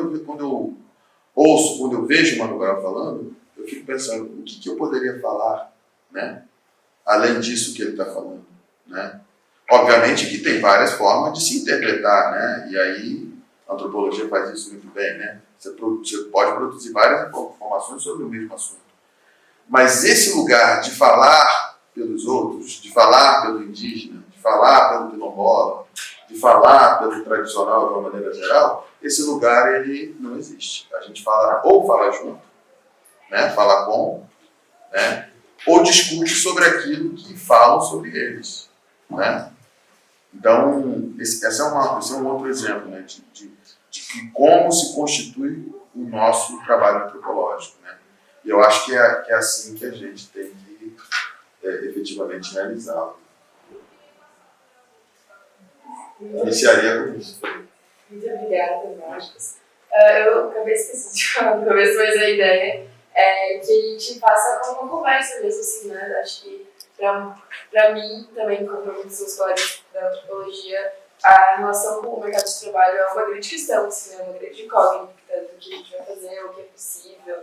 eu vejo o Mano Brown falando, eu fico pensando, o que eu poderia falar, né? Além disso que ele está falando, né? Obviamente que tem várias formas de se interpretar, né? E aí a antropologia faz isso muito bem, né? Você pode produzir várias informações sobre o mesmo assunto. Mas esse lugar de falar pelos outros, de falar pelo indígena, de falar pelo quilombola, de falar pelo tradicional de uma maneira geral, esse lugar ele não existe. A gente fala ou fala junto, né? Fala com, né? Ou discute sobre aquilo que falam sobre eles, né? Então, esse é um outro exemplo, né, de como se constitui o nosso trabalho antropológico, né? E eu acho que é assim que a gente tem que efetivamente realizá-lo. Iniciaria com isso. Muito obrigada, Marcos. Eu acabei esquecendo de falar no começo, mas a ideia é que a gente faça uma conversa mesmo, assim, né? Acho que para mim, também, como para muitos dos colegas da antropologia, a relação com o mercado de trabalho é uma grande questão, assim, né? Uma grande incógnita do que a gente vai fazer, o que é possível.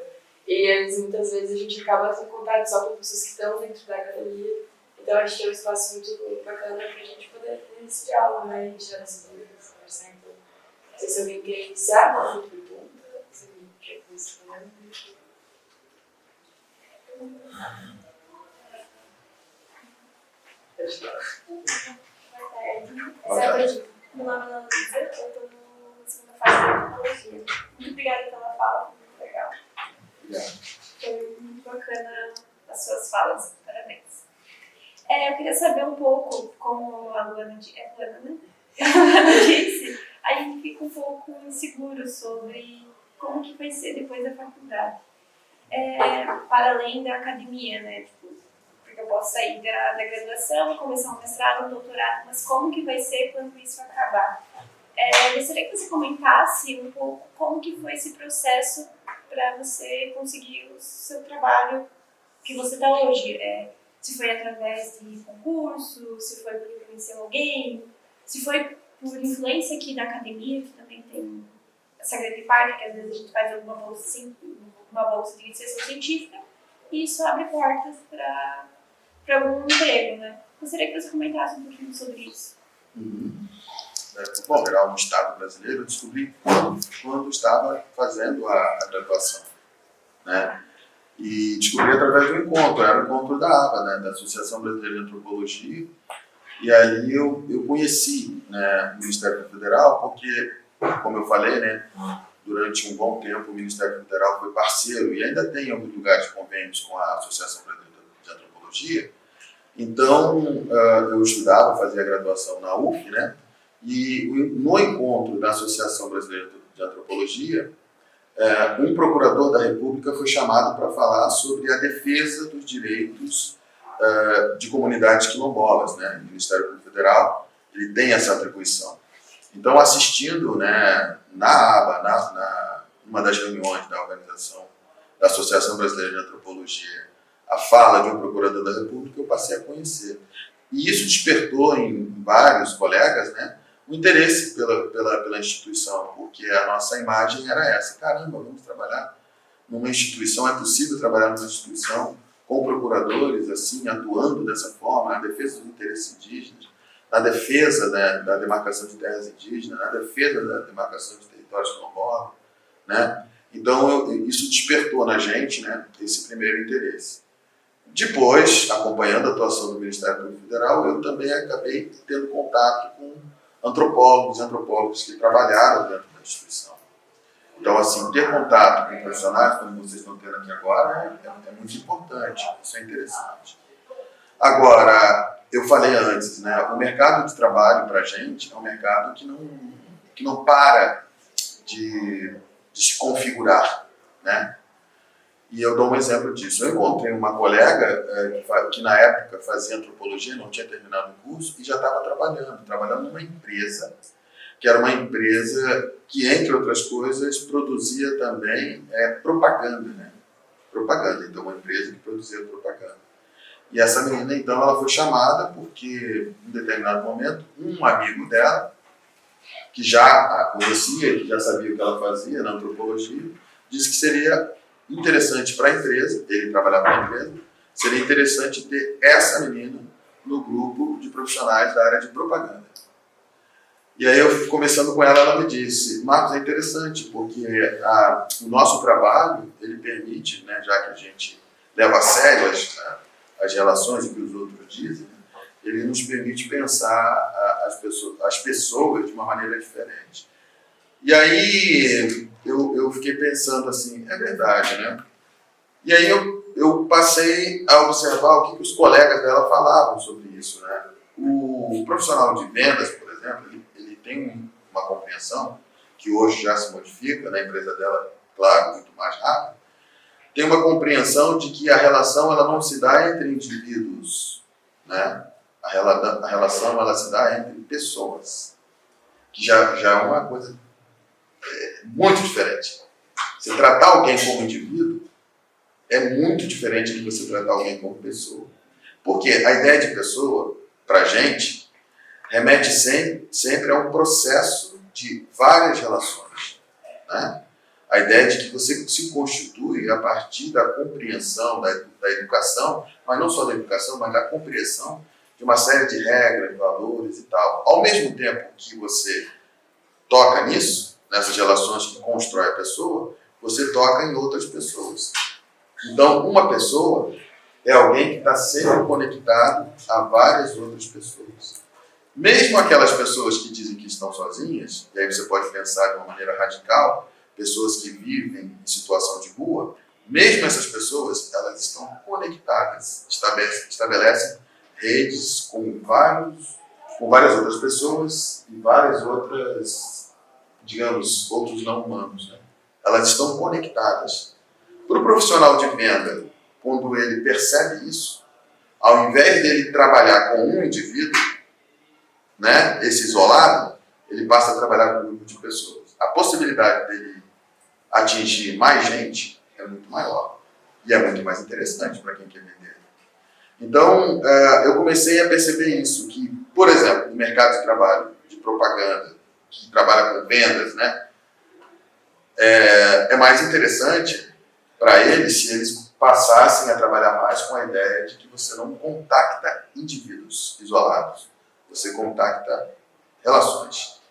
E muitas vezes a gente acaba tendo contato só com pessoas que estão dentro da academia. Então acho que é um espaço muito bacana para a gente poder ter esse diálogo, né? E tirar essas dúvidas, conversar. Então, não sei se alguém quer iniciar com alguma pergunta, se alguém quer responder. Boa tarde. Meu nome é Ana Luísa, eu estou na segunda fase de antropologia. Muito obrigada pela fala, foi muito legal. Foi muito bacana as suas falas, parabéns. Eu queria saber um pouco, como a Luana disse, a gente fica um pouco inseguro sobre como que vai ser depois da faculdade. Para além da academia, né? Tipo, porque eu posso sair da graduação, começar um mestrado, um doutorado, mas como que vai ser quando isso acabar? Eu gostaria que você comentasse um pouco como que foi esse processo para você conseguir o seu trabalho que você está hoje. Se foi através de concurso, se foi por influenciar alguém, se foi por influência aqui da academia, que também tem essa grande parte, que às vezes a gente faz alguma bolsa de iniciação científica, e isso abre portas para algum emprego, né? Gostaria que você comentasse um pouquinho sobre isso. Bom, virar um Estado brasileiro, eu descobri quando estava fazendo a graduação, né? E descobri através do encontro, era o encontro da ABA, né, da Associação Brasileira de Antropologia, e aí eu conheci, né, o Ministério Federal, porque, como eu falei, né, durante um bom tempo o Ministério Federal foi parceiro, e ainda tem em alguns lugares convênios com a Associação Brasileira de Antropologia. Então, eu estudava, fazia a graduação na UF, né, e no encontro da Associação Brasileira de Antropologia, um procurador da República foi chamado para falar sobre a defesa dos direitos de comunidades quilombolas, né? O Ministério Público Federal ele tem essa atribuição. Então, assistindo, né, na ABA, numa das reuniões da organização da Associação Brasileira de Antropologia, a fala de um procurador da República, eu passei a conhecer. E isso despertou em vários colegas, né, o interesse pela instituição, porque a nossa imagem era essa. Caramba, vamos trabalhar numa instituição, é possível trabalhar numa instituição com procuradores, assim, atuando dessa forma, na defesa dos interesses indígenas, na defesa da demarcação de terras indígenas, na defesa da demarcação de territórios quilombolas, né? Então, isso despertou na gente, né, esse primeiro interesse. Depois, acompanhando a atuação do Ministério Público Federal, eu também acabei tendo contato com antropólogos que trabalharam dentro da instituição. Então, assim, ter contato com profissionais, como vocês estão tendo aqui agora, é muito importante, isso é interessante. Agora, eu falei antes, né, o mercado de trabalho para a gente é um mercado que não para de se configurar, né? E eu dou um exemplo disso. Eu encontrei uma colega que na época fazia antropologia, não tinha terminado o curso, e já estava trabalhando numa empresa, que era uma empresa que, entre outras coisas, produzia também propaganda, né? propaganda, então uma empresa que produzia propaganda. E essa menina, então, ela foi chamada porque, em determinado momento, um amigo dela, que já a conhecia, que já sabia o que ela fazia na antropologia, disse que seria interessante para a empresa, ele trabalhava para a empresa, seria interessante ter essa menina no grupo de profissionais da área de propaganda. E aí eu, conversando com ela, ela me disse, Marcos, é interessante, porque o nosso trabalho, ele permite, né, já que a gente leva a sério as relações que os outros dizem, ele nos permite pensar as pessoas de uma maneira diferente. E aí eu fiquei pensando assim, é verdade, né? E aí eu passei a observar o que os colegas dela falavam sobre isso, né? O profissional de vendas, por exemplo, ele tem uma compreensão que hoje já se modifica, na empresa dela, claro, muito mais rápido, tem uma compreensão de que a relação ela não se dá entre indivíduos, né? A relação ela se dá entre pessoas, que já é uma coisa muito diferente. Você tratar alguém como indivíduo é muito diferente de você tratar alguém como pessoa. Porque a ideia de pessoa, para a gente, remete sempre a um processo de várias relações, né? A ideia de que você se constitui a partir da compreensão da educação, mas não só da educação, mas da compreensão de uma série de regras, valores e tal. Ao mesmo tempo que você toca nisso, nessas relações que constroem a pessoa, você toca em outras pessoas. Então, uma pessoa é alguém que está sempre conectado a várias outras pessoas. Mesmo aquelas pessoas que dizem que estão sozinhas, e aí você pode pensar de uma maneira radical, pessoas que vivem em situação de rua, mesmo essas pessoas, elas estão conectadas, estabelecem redes com várias outras pessoas e várias outras, digamos, outros não humanos, né? Elas estão conectadas. Para o profissional de venda, quando ele percebe isso, ao invés dele trabalhar com um indivíduo, né, esse isolado, ele passa a trabalhar com um grupo de pessoas. A possibilidade dele atingir mais gente é muito maior. E é muito mais interessante para quem quer vender. Então, eu comecei a perceber isso, que, por exemplo, no mercado de trabalho, de propaganda, que trabalha com vendas, né, é mais interessante para eles se eles passassem a trabalhar mais com a ideia de que você não contacta indivíduos isolados, você contacta relações.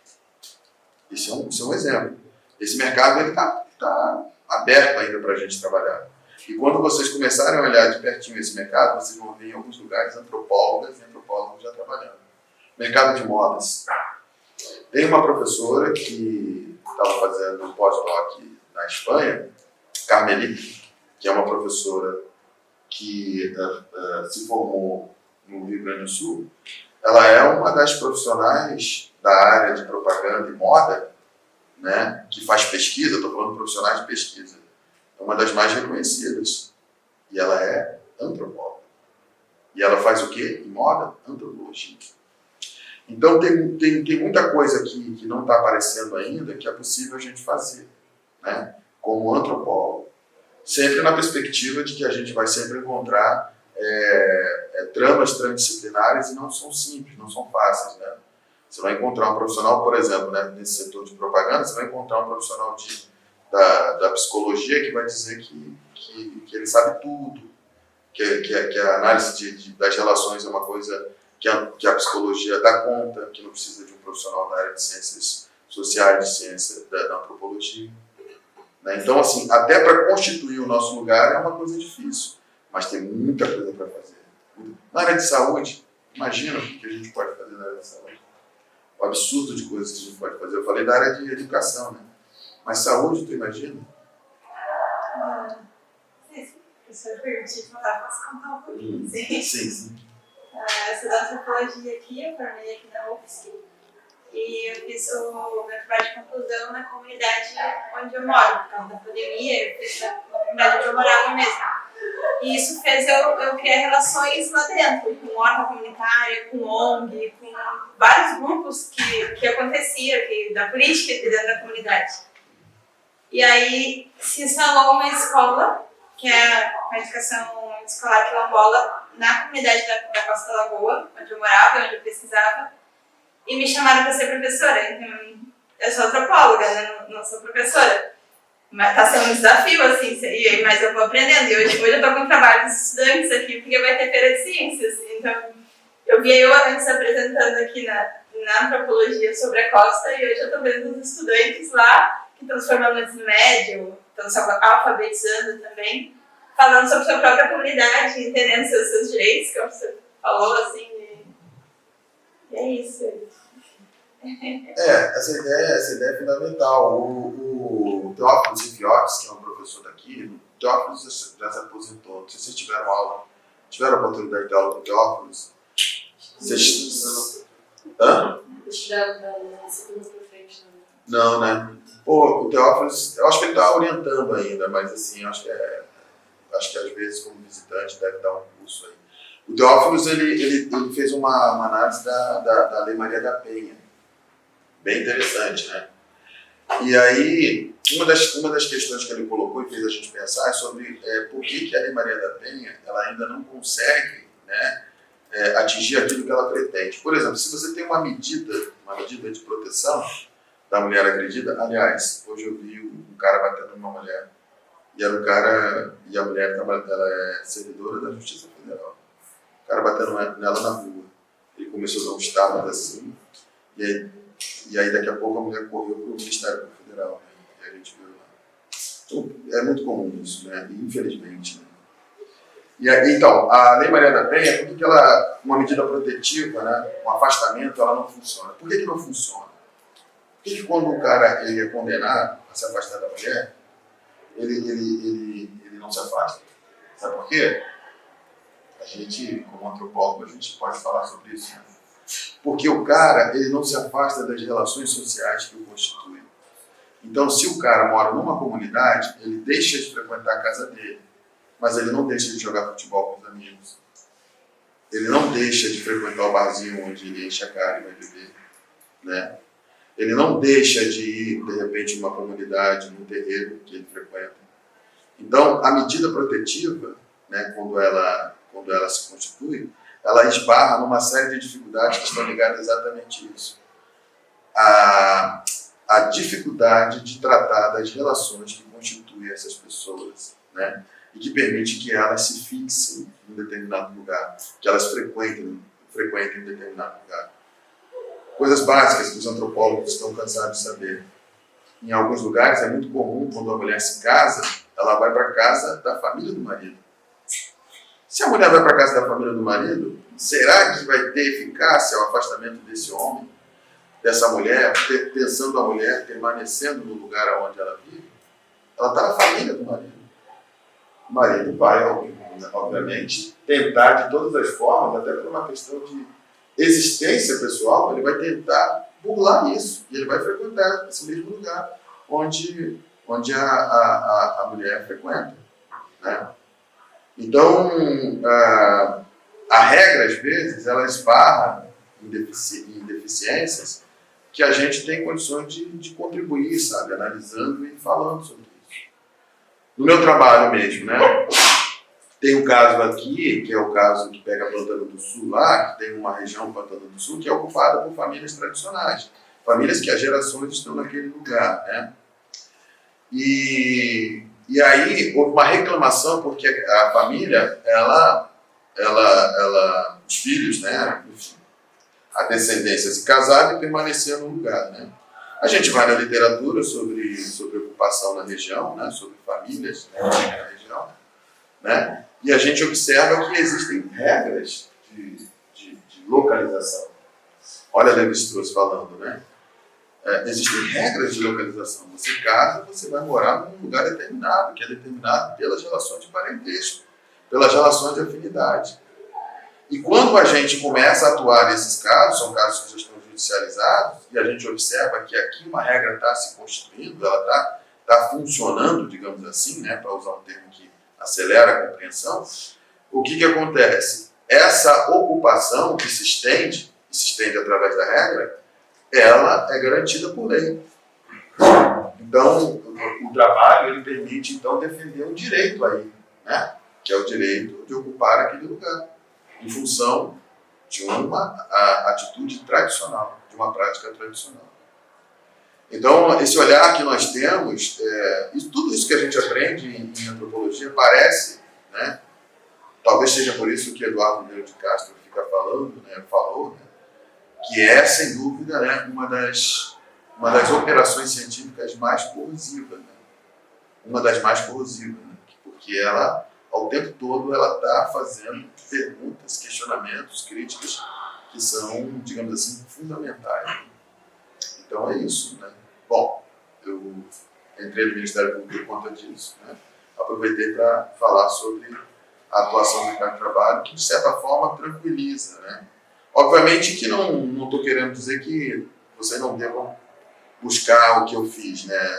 Isso é um exemplo. Esse mercado está aberto ainda para a gente trabalhar. E quando vocês começarem a olhar de pertinho esse mercado, vocês vão ver em alguns lugares antropólogas e antropólogos já trabalhando. Mercado de modas. Tem uma professora que estava fazendo um pós-doc na Espanha, Carmelite, que é uma professora que se formou no Rio Grande do Sul. Ela é uma das profissionais da área de propaganda e moda, né, que faz pesquisa, estou falando de profissionais de pesquisa. É uma das mais reconhecidas. E ela é antropóloga. E ela faz o quê? Em moda? Antropologia. Então tem muita coisa que não está aparecendo ainda que é possível a gente fazer, né, como antropólogo. Sempre na perspectiva de que a gente vai sempre encontrar tramas transdisciplinares e não são simples, não são fáceis, né? Você vai encontrar um profissional, por exemplo, né, nesse setor de propaganda, você vai encontrar um profissional da psicologia que vai dizer que ele sabe tudo, que a análise das relações é uma coisa que a psicologia dá conta, que não precisa de um profissional da área de ciências sociais, de ciência da antropologia. Né? Então, assim, até para constituir o nosso lugar é uma coisa difícil, mas tem muita coisa para fazer. Na área de saúde, imagina o que a gente pode fazer na área de saúde. O absurdo de coisas que a gente pode fazer. Eu falei da área de educação, né? Mas saúde, tu imagina? Se eu permitir falar, posso contar um pouquinho? Sim. Eu sou da antropologia aqui, eu formei aqui na UFSC. E eu fiz o meu trabalho de conclusão na comunidade onde eu moro. Por causa da pandemia, eu fiz na comunidade onde eu morava mesmo. E isso fez eu criar relações lá dentro, com órgão comunitário, com ONG, com vários grupos que acontecia da política dentro da comunidade. E aí se instalou uma escola que é uma educação escolar quilombola na comunidade da Costa da Lagoa, onde eu morava, onde eu pesquisava, e me chamaram para ser professora. Então, eu sou antropóloga, né? Não sou professora. Mas tá sendo um desafio, assim, mas eu vou aprendendo. E hoje eu tô com trabalho dos estudantes aqui, porque vai ter feira de ciências. Então, eu vi eu antes apresentando aqui na antropologia sobre a costa, e hoje eu tô vendo os estudantes lá, que estão se formando no ensino médio, estão se alfabetizando também, falando sobre sua própria comunidade, entendendo seus direitos, como você falou, assim, e é isso. Essa ideia é fundamental. O Teófilo Zifiotis, que é um professor daqui, o Teófilo já se aposentou. Não sei se vocês tiveram a oportunidade de aula com o Teófilo. Vocês... Hã? Estudaram da segunda para frente, não, né? Pô, o Teófilo, eu acho que ele está orientando ainda, mas assim, acho que às vezes como visitante deve dar um curso aí. O Teófilo, ele fez uma análise da Lei Maria da Penha, bem interessante, né? E aí, uma das questões que ele colocou e fez a gente pensar é sobre por que a Lei Maria da Penha ela ainda não consegue, né, atingir aquilo que ela pretende. Por exemplo, se você tem uma medida de proteção da mulher agredida, aliás, hoje eu vi um cara batendo numa mulher, e a mulher ela é servidora da Justiça Federal. O cara batendo nela na rua. Ele começou a dar uns tapas assim, e aí daqui a pouco a mulher correu para o Ministério Federal, né? E a gente viu lá. Então, é muito comum isso, né? Infelizmente, né? E aí, então, a Lei Maria da Penha, por que ela, uma medida protetiva, né, um afastamento, ela não funciona? Por que não funciona? Por que quando o cara ele é condenado a se afastar da mulher, ele não se afasta? Sabe por quê? A gente, como antropólogo, a gente pode falar sobre isso, né? Porque o cara, ele não se afasta das relações sociais que o constituem. Então, se o cara mora numa comunidade, ele deixa de frequentar a casa dele, mas ele não deixa de jogar futebol com os amigos. Ele não deixa de frequentar o barzinho onde ele enche a cara e vai beber, né? Ele não deixa de ir, de repente, numa comunidade, num terreiro que ele frequenta. Então, a medida protetiva, né, quando ela se constitui, ela esbarra numa série de dificuldades que estão ligadas exatamente a isso. A dificuldade de tratar das relações que constituem essas pessoas, né, e que permite que elas se fixem em um determinado lugar, que elas frequentem um determinado lugar. Coisas básicas que os antropólogos estão cansados de saber. Em alguns lugares é muito comum, quando a mulher se casa, ela vai para a casa da família do marido. Se a mulher vai para a casa da família do marido, será que vai ter eficácia o afastamento desse homem, dessa mulher, pensando a mulher permanecendo no lugar onde ela vive? Ela está na família do marido. O marido vai, obviamente, tentar de todas as formas, até por uma questão de existência pessoal, ele vai tentar burlar isso. E ele vai frequentar esse mesmo lugar onde a mulher frequenta, né? Então, a regra, às vezes, ela esbarra em deficiências que a gente tem condições de contribuir, sabe? Analisando e falando sobre isso. No meu trabalho mesmo, né? Tem um caso aqui, que é o caso que pega Pantano do Sul lá, que tem uma região, Pantano do Sul, que é ocupada por famílias tradicionais. Famílias que há gerações estão naquele lugar, né? E aí houve uma reclamação porque a família, os filhos, né? Enfim, a descendência se casava e permanecia no lugar, né? A gente vai na literatura sobre ocupação na região, né? Sobre famílias, né, na região, né? E a gente observa que existem regras de localização. Olha a Levi-Strauss falando, né? Existem regras de localização. Você casa, você vai morar num lugar determinado, que é determinado pelas relações de parentesco, pelas relações de afinidade. E quando a gente começa a atuar nesses casos, são casos que já estão judicializados, e a gente observa que aqui uma regra está se constituindo, ela está funcionando, digamos assim, né, para usar um termo que acelera a compreensão, o que acontece? Essa ocupação que se estende através da regra, ela é garantida por lei. Então, o trabalho ele permite, então, defender um direito aí, né? Que é o direito de ocupar aquele lugar, em função de uma atitude tradicional, de uma prática tradicional. Então, esse olhar que nós temos, tudo isso que a gente aprende em antropologia parece, né? Talvez seja por isso que Eduardo Meio de Castro fica falando, né? Falou, né? Que é, sem dúvida, né? uma das operações científicas mais corrosivas, né? Uma das mais corrosivas, né? Porque ela, ao tempo todo, ela está fazendo perguntas, questionamentos, críticas que são, digamos assim, fundamentais. Então é isso, né? Bom, eu entrei no Ministério Público por conta disso, né? Aproveitei para falar sobre a atuação do mercado de trabalho, que de certa forma tranquiliza, né? Obviamente que não estou querendo dizer que vocês não devam buscar o que eu fiz, né?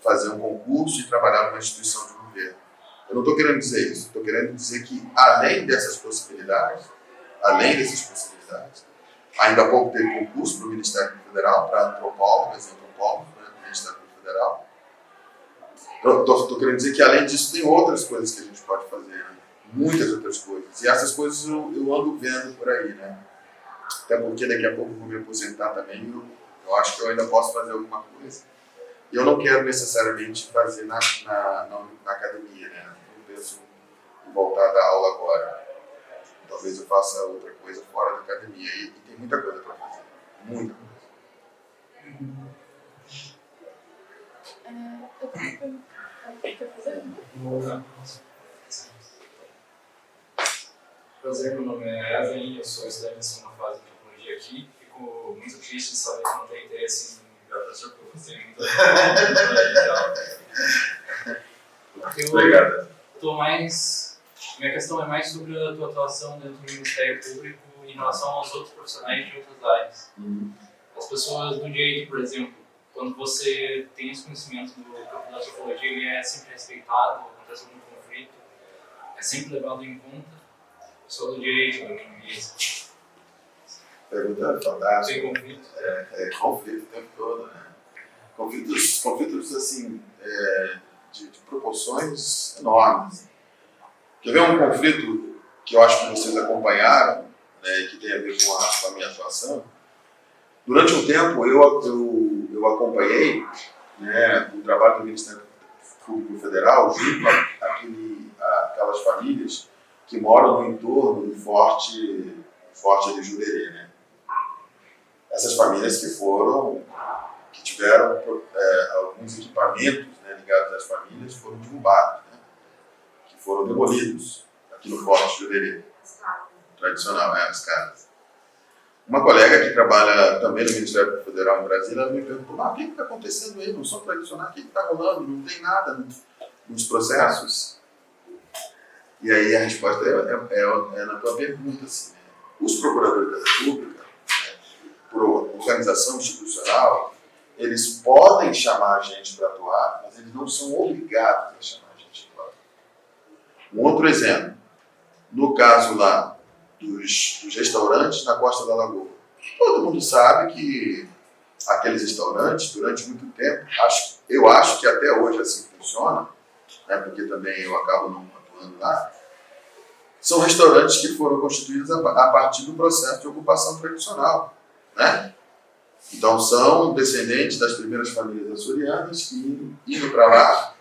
Fazer um concurso e trabalhar numa instituição de governo. Eu não estou querendo dizer isso, estou querendo dizer que além dessas possibilidades, ainda há pouco teve concurso para o Ministério Federal, para antropólogas e antropólogos, né, do Ministério Federal. Estou querendo dizer que, além disso, tem outras coisas que a gente pode fazer, né? Muitas outras coisas. E essas coisas eu ando vendo por aí, né? Até porque daqui a pouco eu vou me aposentar também, eu acho que eu ainda posso fazer alguma coisa. E eu não quero necessariamente fazer na academia, né? Não penso em voltar a dar aula agora. Talvez eu faça outra coisa fora da academia. E tem muita coisa para fazer. Muita coisa. Eu tenho que fazer? Prazer, meu nome é Evelyn, eu sou estudante de segunda fase de antropologia aqui. Fico muito triste de saber que não tem interesse em virar professor, porque eu gostei muito da Obrigado. Minha questão é mais sobre a tua atuação dentro do Ministério Público em relação aos outros profissionais de outras áreas. As pessoas do direito, por exemplo, quando você tem esse conhecimento do campo da antropologia, ele é sempre respeitado, acontece algum conflito, é sempre levado em conta. Eu sou do direito, da criminalista. Pergunta fantástica. Tem conflito? Conflito o tempo todo, né? Conflitos assim, de proporções enormes. Quer ver um conflito que eu acho que vocês acompanharam, né, e que tem a ver com a minha atuação? Durante um tempo eu acompanhei, né, o trabalho do Ministério Público Federal junto àquelas famílias que moram no entorno do Forte de Jurerê, né? Essas famílias que tiveram alguns equipamentos, né, ligados às famílias foram derrubados, né? Que foram demolidos aqui no Forte de Jurerê. Tradicional, as casas. Uma colega que trabalha também no Ministério Federal em Brasília, ela me perguntou: o que está acontecendo aí? Não são tradicionais, o que está rolando? Não tem nada nos processos? E aí a resposta é na tua pergunta, assim, né? Os procuradores da República, né, por organização institucional, eles podem chamar a gente para atuar, mas eles não são obrigados a chamar a gente para atuar. Um outro exemplo, no caso lá dos restaurantes na Costa da Lagoa. Todo mundo sabe que aqueles restaurantes, durante muito tempo, eu acho que até hoje assim funciona, né, porque também eu acabo não atuando lá, são restaurantes que foram constituídos a partir do processo de ocupação tradicional, né? Então são descendentes das primeiras famílias açorianas que, indo para lá,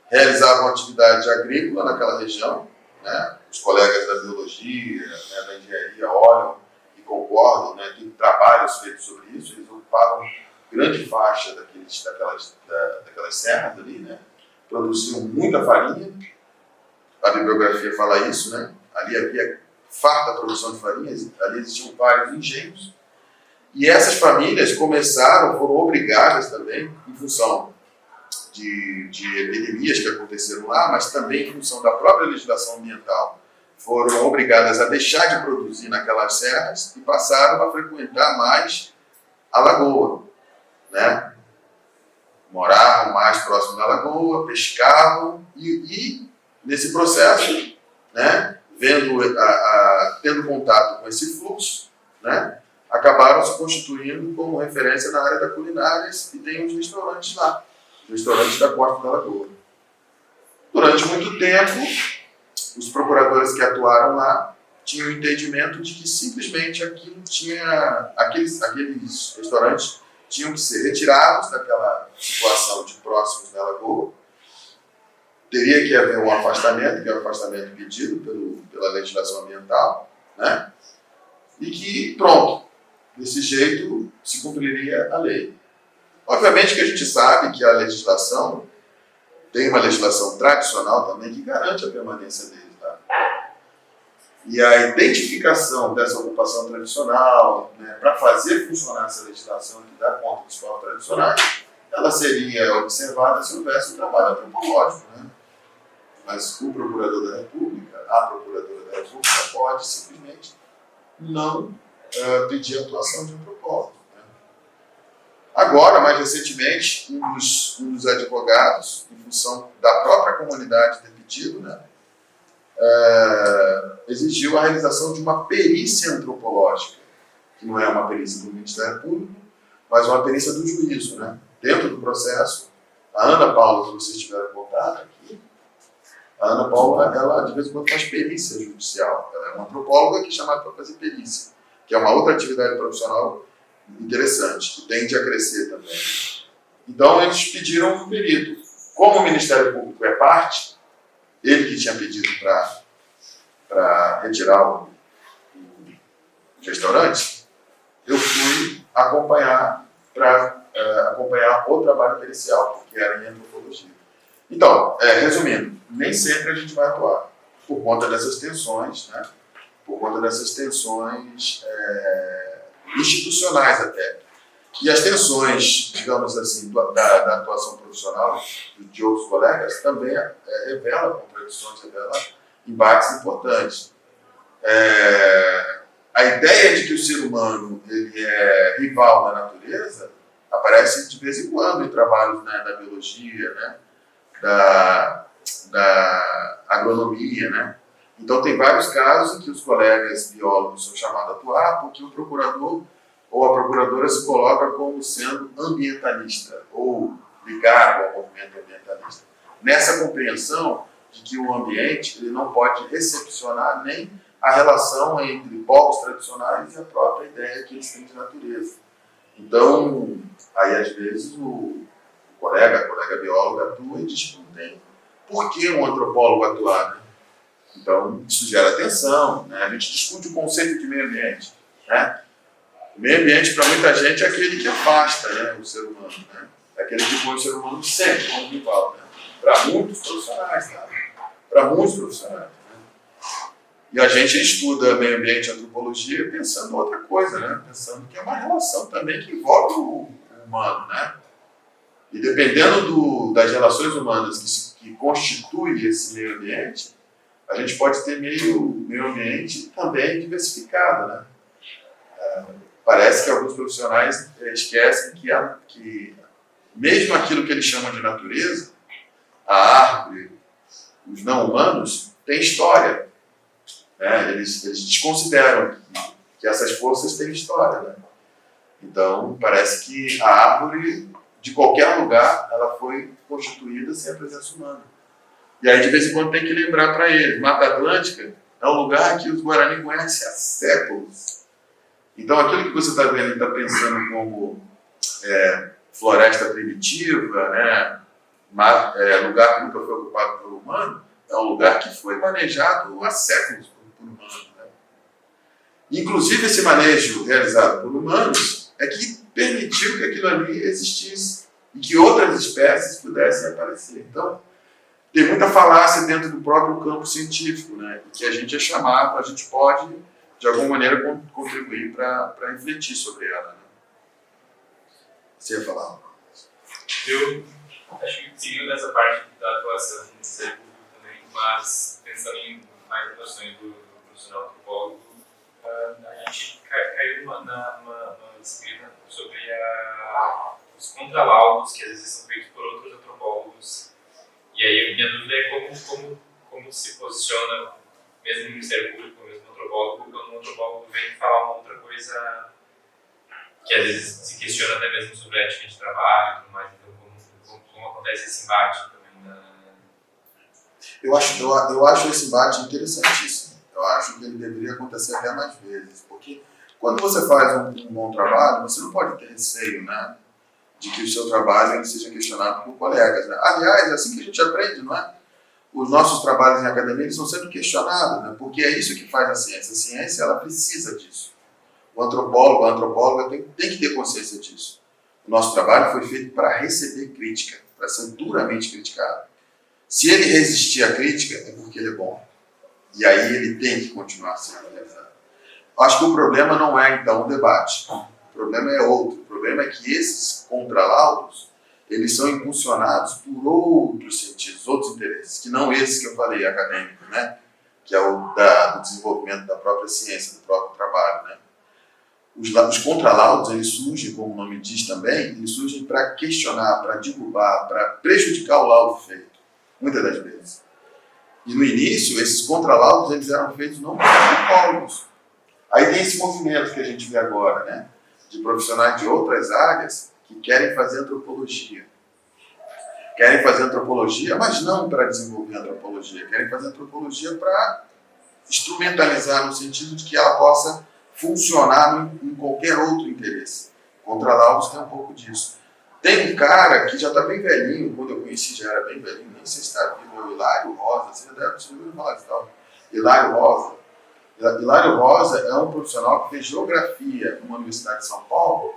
realizavam atividade agrícola naquela região, né? Os colegas da biologia, né, da engenharia olham e concordam, né? Tem trabalhos feitos sobre isso, eles ocupavam grande faixa daquelas serras ali, né? Produziam muita farinha, a bibliografia fala isso, né? Ali havia farta produção de farinha, ali existiam vários engenhos, e essas famílias foram obrigadas também, em função de epidemias que aconteceram lá, mas também em função da própria legislação ambiental, foram obrigadas a deixar de produzir naquelas serras e passaram a frequentar mais a lagoa, né? Moravam mais próximo da lagoa, pescavam e nesse processo, né, tendo contato com esse fluxo, né, acabaram se constituindo como referência na área da culinária e tem uns restaurantes lá, restaurantes da Costa da Lagoa. Durante muito tempo, os procuradores que atuaram lá tinham o entendimento de que simplesmente aqueles restaurantes tinham que ser retirados daquela situação de próximos da lagoa. Teria que haver um afastamento, que é o afastamento pedido pela legislação ambiental, né? E que, pronto, desse jeito se cumpriria a lei. Obviamente que a gente sabe que a legislação tem uma legislação tradicional também que garante a permanência deles lá. E a identificação dessa ocupação tradicional, né, para fazer funcionar essa legislação que dá conta dos povos tradicionais, ela seria observada se houvesse um trabalho antropológico, né? Mas o procurador da República, a procuradora da República, pode simplesmente não pedir a atuação de um antropólogo. Né? Agora, mais recentemente, um dos advogados, em função da própria comunidade ter pedido, né, exigiu a realização de uma perícia antropológica, que não é uma perícia do Ministério Público, mas uma perícia do juízo. Né? Dentro do processo, a Ana Paula, se vocês tiverem contato aqui, a Ana Paula, ela de vez em quando faz perícia judicial. Ela é uma antropóloga que é chamada para fazer perícia, que é uma outra atividade profissional interessante, que tende a crescer também. Então, eles pediram um perito. Como o Ministério Público é parte, ele que tinha pedido para retirar o restaurante, eu fui acompanhar o trabalho pericial, porque era em antropologia. Então, resumindo, nem sempre a gente vai atuar, por conta dessas tensões, né? Por conta dessas tensões institucionais até. E as tensões, digamos assim, da atuação profissional de outros colegas também revela contradições, revela embates importantes. A ideia de que o ser humano ele é rival da natureza aparece de vez em quando em trabalhos, né, da biologia, né, da agronomia, né? Então tem vários casos em que os colegas biólogos são chamados a atuar porque o procurador ou a procuradora se coloca como sendo ambientalista ou ligado ao movimento ambientalista. Nessa compreensão de que o ambiente ele não pode recepcionar nem a relação entre povos tradicionais e a própria ideia que eles têm de natureza. Então, aí às vezes a colega bióloga atua e diz que não tem por que um antropólogo atuar, né? Então, isso gera tensão, né? A gente discute o conceito de meio ambiente, né? O meio ambiente, para muita gente, é aquele que afasta, né, o ser humano, né? É aquele que põe o ser humano sempre como rival, né? Para muitos profissionais, né? Para muitos profissionais. Né? E a gente estuda meio ambiente e antropologia pensando outra coisa, né? Pensando que é uma relação também que envolve o humano, né? E dependendo das relações humanas que constituem esse meio ambiente, a gente pode ter meio ambiente também diversificado, né? Parece que alguns profissionais esquecem que mesmo aquilo que eles chamam de natureza, a árvore, os não humanos, tem história. Né? Eles desconsideram que essas forças têm história. Né? Então, parece que a árvore, de qualquer lugar, ela foi constituída sem a presença humana. E aí, de vez em quando, tem que lembrar para eles, Mata Atlântica é um lugar que os Guarani conhecem há séculos. Então, aquilo que você está vendo e está pensando como floresta primitiva, né, lugar que nunca foi ocupado pelo humano, é um lugar que foi manejado há séculos por humanos. Né? Inclusive, esse manejo realizado por humanos é que permitiu que aquilo ali existisse e que outras espécies pudessem aparecer. Então, tem muita falácia dentro do próprio campo científico, né, que a gente é chamado, a gente pode, de alguma maneira, contribuir para refletir sobre ela. Né? Você ia falar? Eu acho que seguindo nessa parte da atuação do Ministério Público também, mas pensando em mais atuações do profissional antropólogo, a gente caiu numa disciplina sobre os contralaudos que às vezes são feitos por outros antropólogos. E aí a minha dúvida é como se posiciona, mesmo no Ministério Público, mesmo no antropólogo, quando um antropólogo vem falar uma outra coisa que às vezes se questiona até mesmo sobre a ética de trabalho e tudo mais. Então, como acontece esse embate também Eu acho esse embate interessantíssimo. Eu acho que ele deveria acontecer até mais vezes, porque quando você faz um bom trabalho, você não pode ter receio, né, de que o seu trabalho ele seja questionado por colegas, né? Aliás, é assim que a gente aprende, não é? Os nossos trabalhos em academia eles são sempre questionados, né? Porque é isso que faz a ciência. A ciência ela precisa disso. O antropólogo, a antropóloga tem que ter consciência disso. O nosso trabalho foi feito para receber crítica, para ser duramente criticado. Se ele resistir à crítica, é porque ele é bom. E aí ele tem que continuar sendo realizado. Acho que o problema não é, então, o debate. O problema é outro. O problema é que esses contralaudos, eles são impulsionados por outros sentidos, outros interesses, que não esses que eu falei, acadêmicos, né? Que é o do desenvolvimento da própria ciência, do próprio trabalho, né? Os contralaudos, eles surgem, como o nome diz também, eles surgem para questionar, para derrubar, para prejudicar o laudo feito, muitas das vezes. E no início, esses contralaudos, eles eram feitos não por antropólogos. Aí tem esse movimento que a gente vê agora, né? De profissionais de outras áreas que querem fazer antropologia. Querem fazer antropologia, mas não para desenvolver antropologia. Querem fazer antropologia para instrumentalizar no sentido de que ela possa funcionar em qualquer outro interesse. Contralaudos tem um pouco disso. Tem um cara que já está bem velhinho, quando eu conheci já era bem velhinho, nem sei se está vivo, é o Hilário Rosa, você já deve ouvir falar disso, tal. Hilário Rosa. Hilário Rosa é um profissional que fez geografia numa universidade de São Paulo.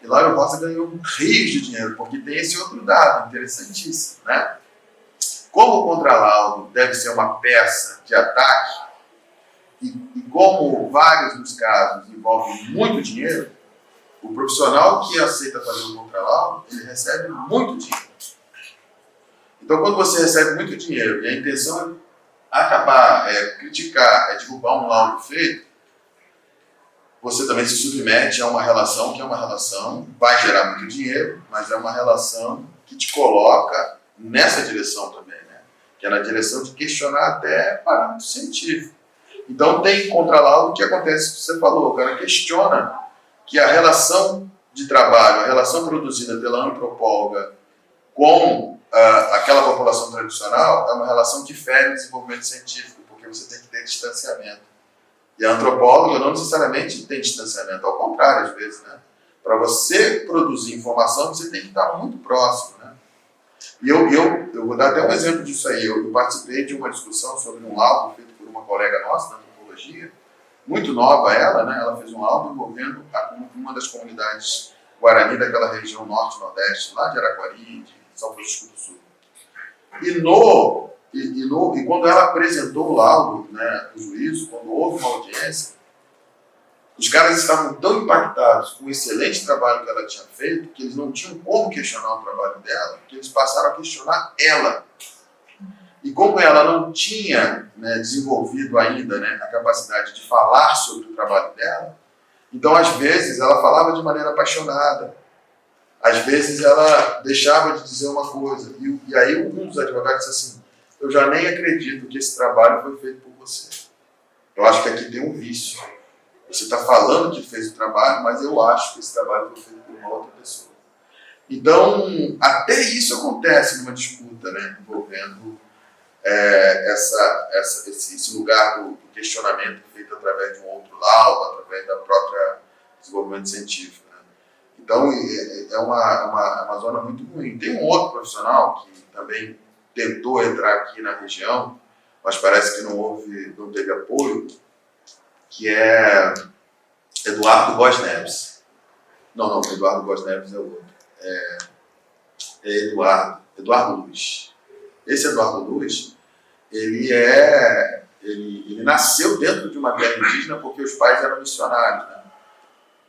Hilário Rosa ganhou rios de dinheiro, porque tem esse outro dado interessantíssimo, né? Como o contralaudo deve ser uma peça de ataque, e como vários dos casos envolvem muito dinheiro, o profissional que aceita fazer o contralaudo, ele recebe muito dinheiro. Então, quando você recebe muito dinheiro e a intenção é acabar, criticar, derrubar um laudo feito, você também se submete a uma relação que é uma relação, vai gerar muito dinheiro, mas é uma relação que te coloca nessa direção também, né? Que é na direção de questionar até parâmetro científico. Então tem contralaudo que acontece o que você falou, o cara questiona que a relação de trabalho, a relação produzida pela antropóloga com aquela população tradicional é uma relação que fere o desenvolvimento científico, porque você tem que ter distanciamento. E a antropóloga não necessariamente tem distanciamento, ao contrário, às vezes, né? Para você produzir informação, você tem que estar muito próximo, né? E eu vou dar até um exemplo disso aí. Eu participei de uma discussão sobre um laudo feito por uma colega nossa na antropologia, muito nova ela, né? Ela fez um laudo envolvendo uma das comunidades Guarani daquela região norte-nordeste, lá de Araquari, de São Francisco do Sul. E quando ela apresentou o laudo, né, o juízo, quando houve uma audiência, os caras estavam tão impactados com o excelente trabalho que ela tinha feito, que eles não tinham como questionar o trabalho dela, que eles passaram a questionar ela. E como ela não tinha, né, desenvolvido ainda, né, a capacidade de falar sobre o trabalho dela, então às vezes ela falava de maneira apaixonada, às vezes ela deixava de dizer uma coisa, e aí um dos advogados disse assim: eu já nem acredito que esse trabalho foi feito por você. Eu acho que aqui tem um vício. Você está falando que fez o trabalho, mas eu acho que esse trabalho foi feito por uma outra pessoa. Então, até isso acontece numa disputa, né, envolvendo esse lugar do questionamento feito através de um outro laudo, através da própria desenvolvimento científico, né? Então, é uma zona muito ruim. Tem um outro profissional que também tentou entrar aqui na região, mas parece que não teve apoio, que é Eduardo Góes Neves. Não, Eduardo Góes Neves é o outro. É Eduardo Luiz. Esse Eduardo Luiz, ele nasceu dentro de uma terra indígena porque os pais eram missionários, né?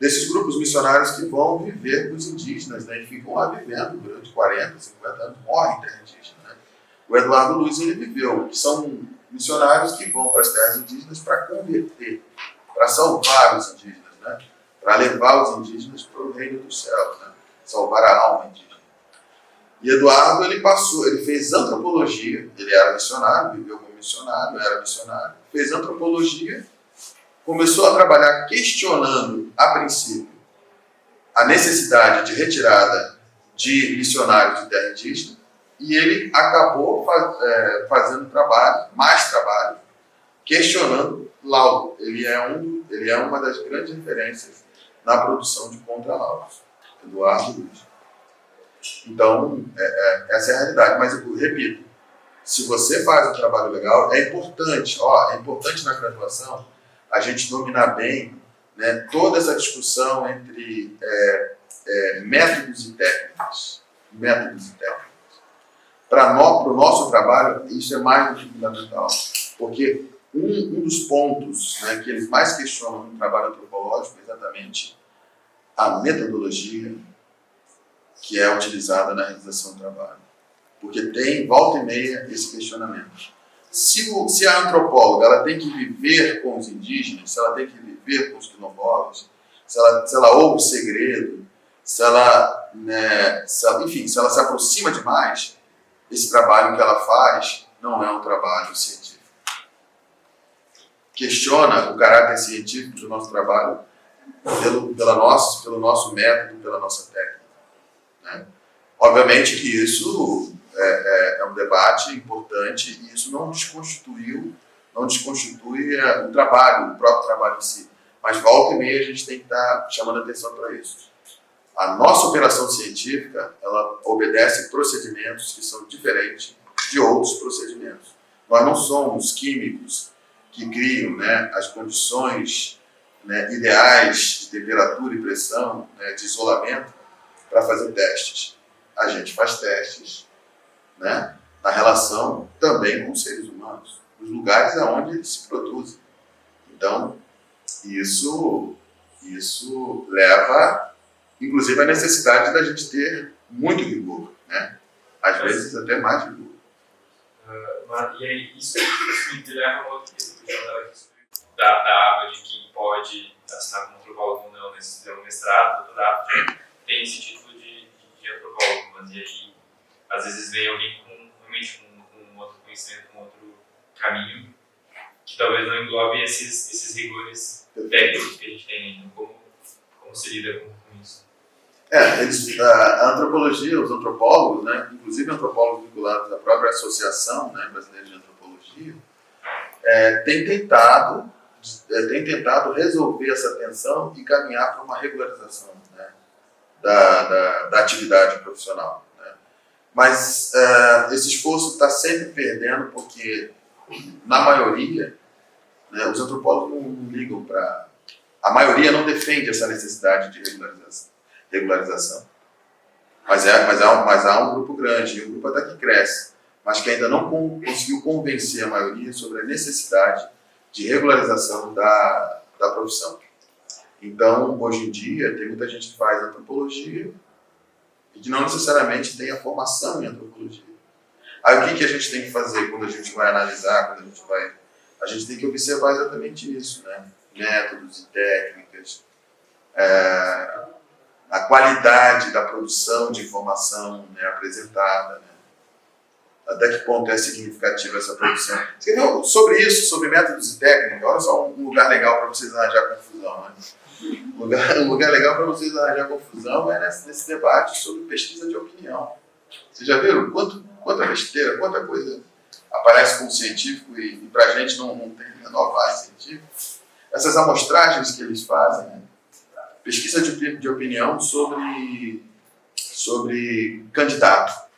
Desses grupos missionários que vão viver com os indígenas, né? E ficam lá vivendo durante 40, 50 anos, morrem em terra indígena, né? O Eduardo Luiz, ele viveu, que são missionários que vão para as terras indígenas para converter, para salvar os indígenas, né? Para levar os indígenas para o reino dos céus, né? Salvar a alma indígena. E Eduardo, ele fez antropologia, ele era missionário, viveu como missionário, era missionário, fez antropologia, começou a trabalhar questionando, a princípio, a necessidade de retirada de missionários de terra indígena, E ele acabou fazendo mais trabalho, questionando laudo. Ele é uma das grandes referências na produção de contralaudos, Eduardo Luiz. Então, essa é a realidade. Mas eu repito, se você faz um trabalho legal, é importante na graduação a gente dominar bem, né, toda essa discussão entre métodos e técnicas. Para o nosso trabalho, isso é mais do que fundamental, porque um dos pontos, né, que eles mais questionam no trabalho antropológico é exatamente a metodologia que é utilizada na realização do trabalho. Porque tem, volta e meia, esse questionamento. Se a antropóloga ela tem que viver com os indígenas, se ela tem que viver com os quilombolas, se ela ouve segredo, se ela se aproxima demais, esse trabalho que ela faz não é um trabalho científico. Questiona o caráter científico do nosso trabalho pelo nosso método, pela nossa técnica. Né? Obviamente que isso é um debate importante e isso não desconstitui o próprio trabalho em si. Mas volta e meia a gente tem que estar chamando atenção para isso. A nossa operação científica, ela obedece procedimentos que são diferentes de outros procedimentos. Nós não somos químicos que criam, né, as condições, né, ideais de temperatura e pressão, né, de isolamento para fazer testes. A gente faz testes, né, na relação também com os seres humanos, nos lugares onde eles se produzem. Então, isso leva, inclusive, à necessidade da gente ter muito rigor, né? Às vezes até mais rigor. E aí, isso me leva a uma outra questão que eu estava aqui sobre da aba de quem pode assinar como antropólogo ou não nesse mestrado, doutorado, tem esse título de antropólogo, mas e aí, às vezes vem alguém realmente com outro conhecimento, com outro caminho, que talvez não englobe esses rigores técnicos que a gente tem. Então, como se lida com isso? A antropologia, os antropólogos, né, inclusive antropólogos vinculados à própria Associação, né, Brasileira de Antropologia, tem tentado resolver essa tensão e caminhar para uma regularização, né, da atividade profissional. Né. Mas esse esforço está sempre perdendo porque, na maioria, né, os antropólogos não ligam para... A maioria não defende essa necessidade de regularização. Mas há um grupo grande, e um grupo até que cresce, mas que ainda não conseguiu convencer a maioria sobre a necessidade de regularização da profissão. Então, hoje em dia, tem muita gente que faz antropologia e que não necessariamente tem a formação em antropologia. Aí o que a gente tem que fazer quando a gente vai analisar, a gente tem que observar exatamente isso, né? Métodos e técnicas, a qualidade da produção de informação, né, apresentada, né? Até que ponto é significativa essa produção. Sobre isso, sobre métodos e técnicas, olha só um lugar legal para vocês arranjar confusão. Né? Um lugar legal para vocês arranjar confusão é nesse debate sobre pesquisa de opinião. Vocês já viram quanta besteira, quanta coisa aparece como científico e para a gente não tem a menor base científica? Essas amostragens que eles fazem, né? Pesquisa de opinião sobre candidato.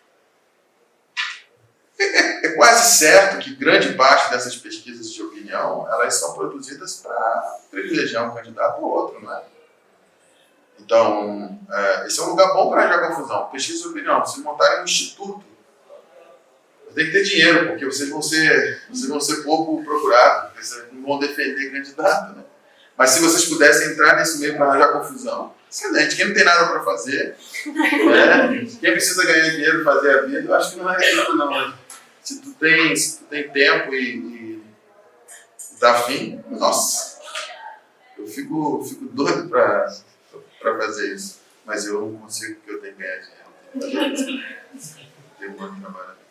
É quase certo que grande parte dessas pesquisas de opinião, elas são produzidas para privilegiar um candidato ou outro, não é? Então, esse é um lugar bom para arranjar confusão. Pesquisa de opinião, se montarem um instituto, tem que ter dinheiro, porque vocês vão ser pouco procurados, vocês não vão defender candidato, né? Mas se vocês pudessem entrar nesse meio para arranjar confusão, excelente. Quem não tem nada para fazer, né? Quem precisa ganhar dinheiro e fazer a vida, eu acho que não é isso, não. Se tu tem tempo e dá fim, nossa, eu fico doido para fazer isso. Mas eu não consigo porque eu tenho que ganhar dinheiro. Tenho muito trabalho.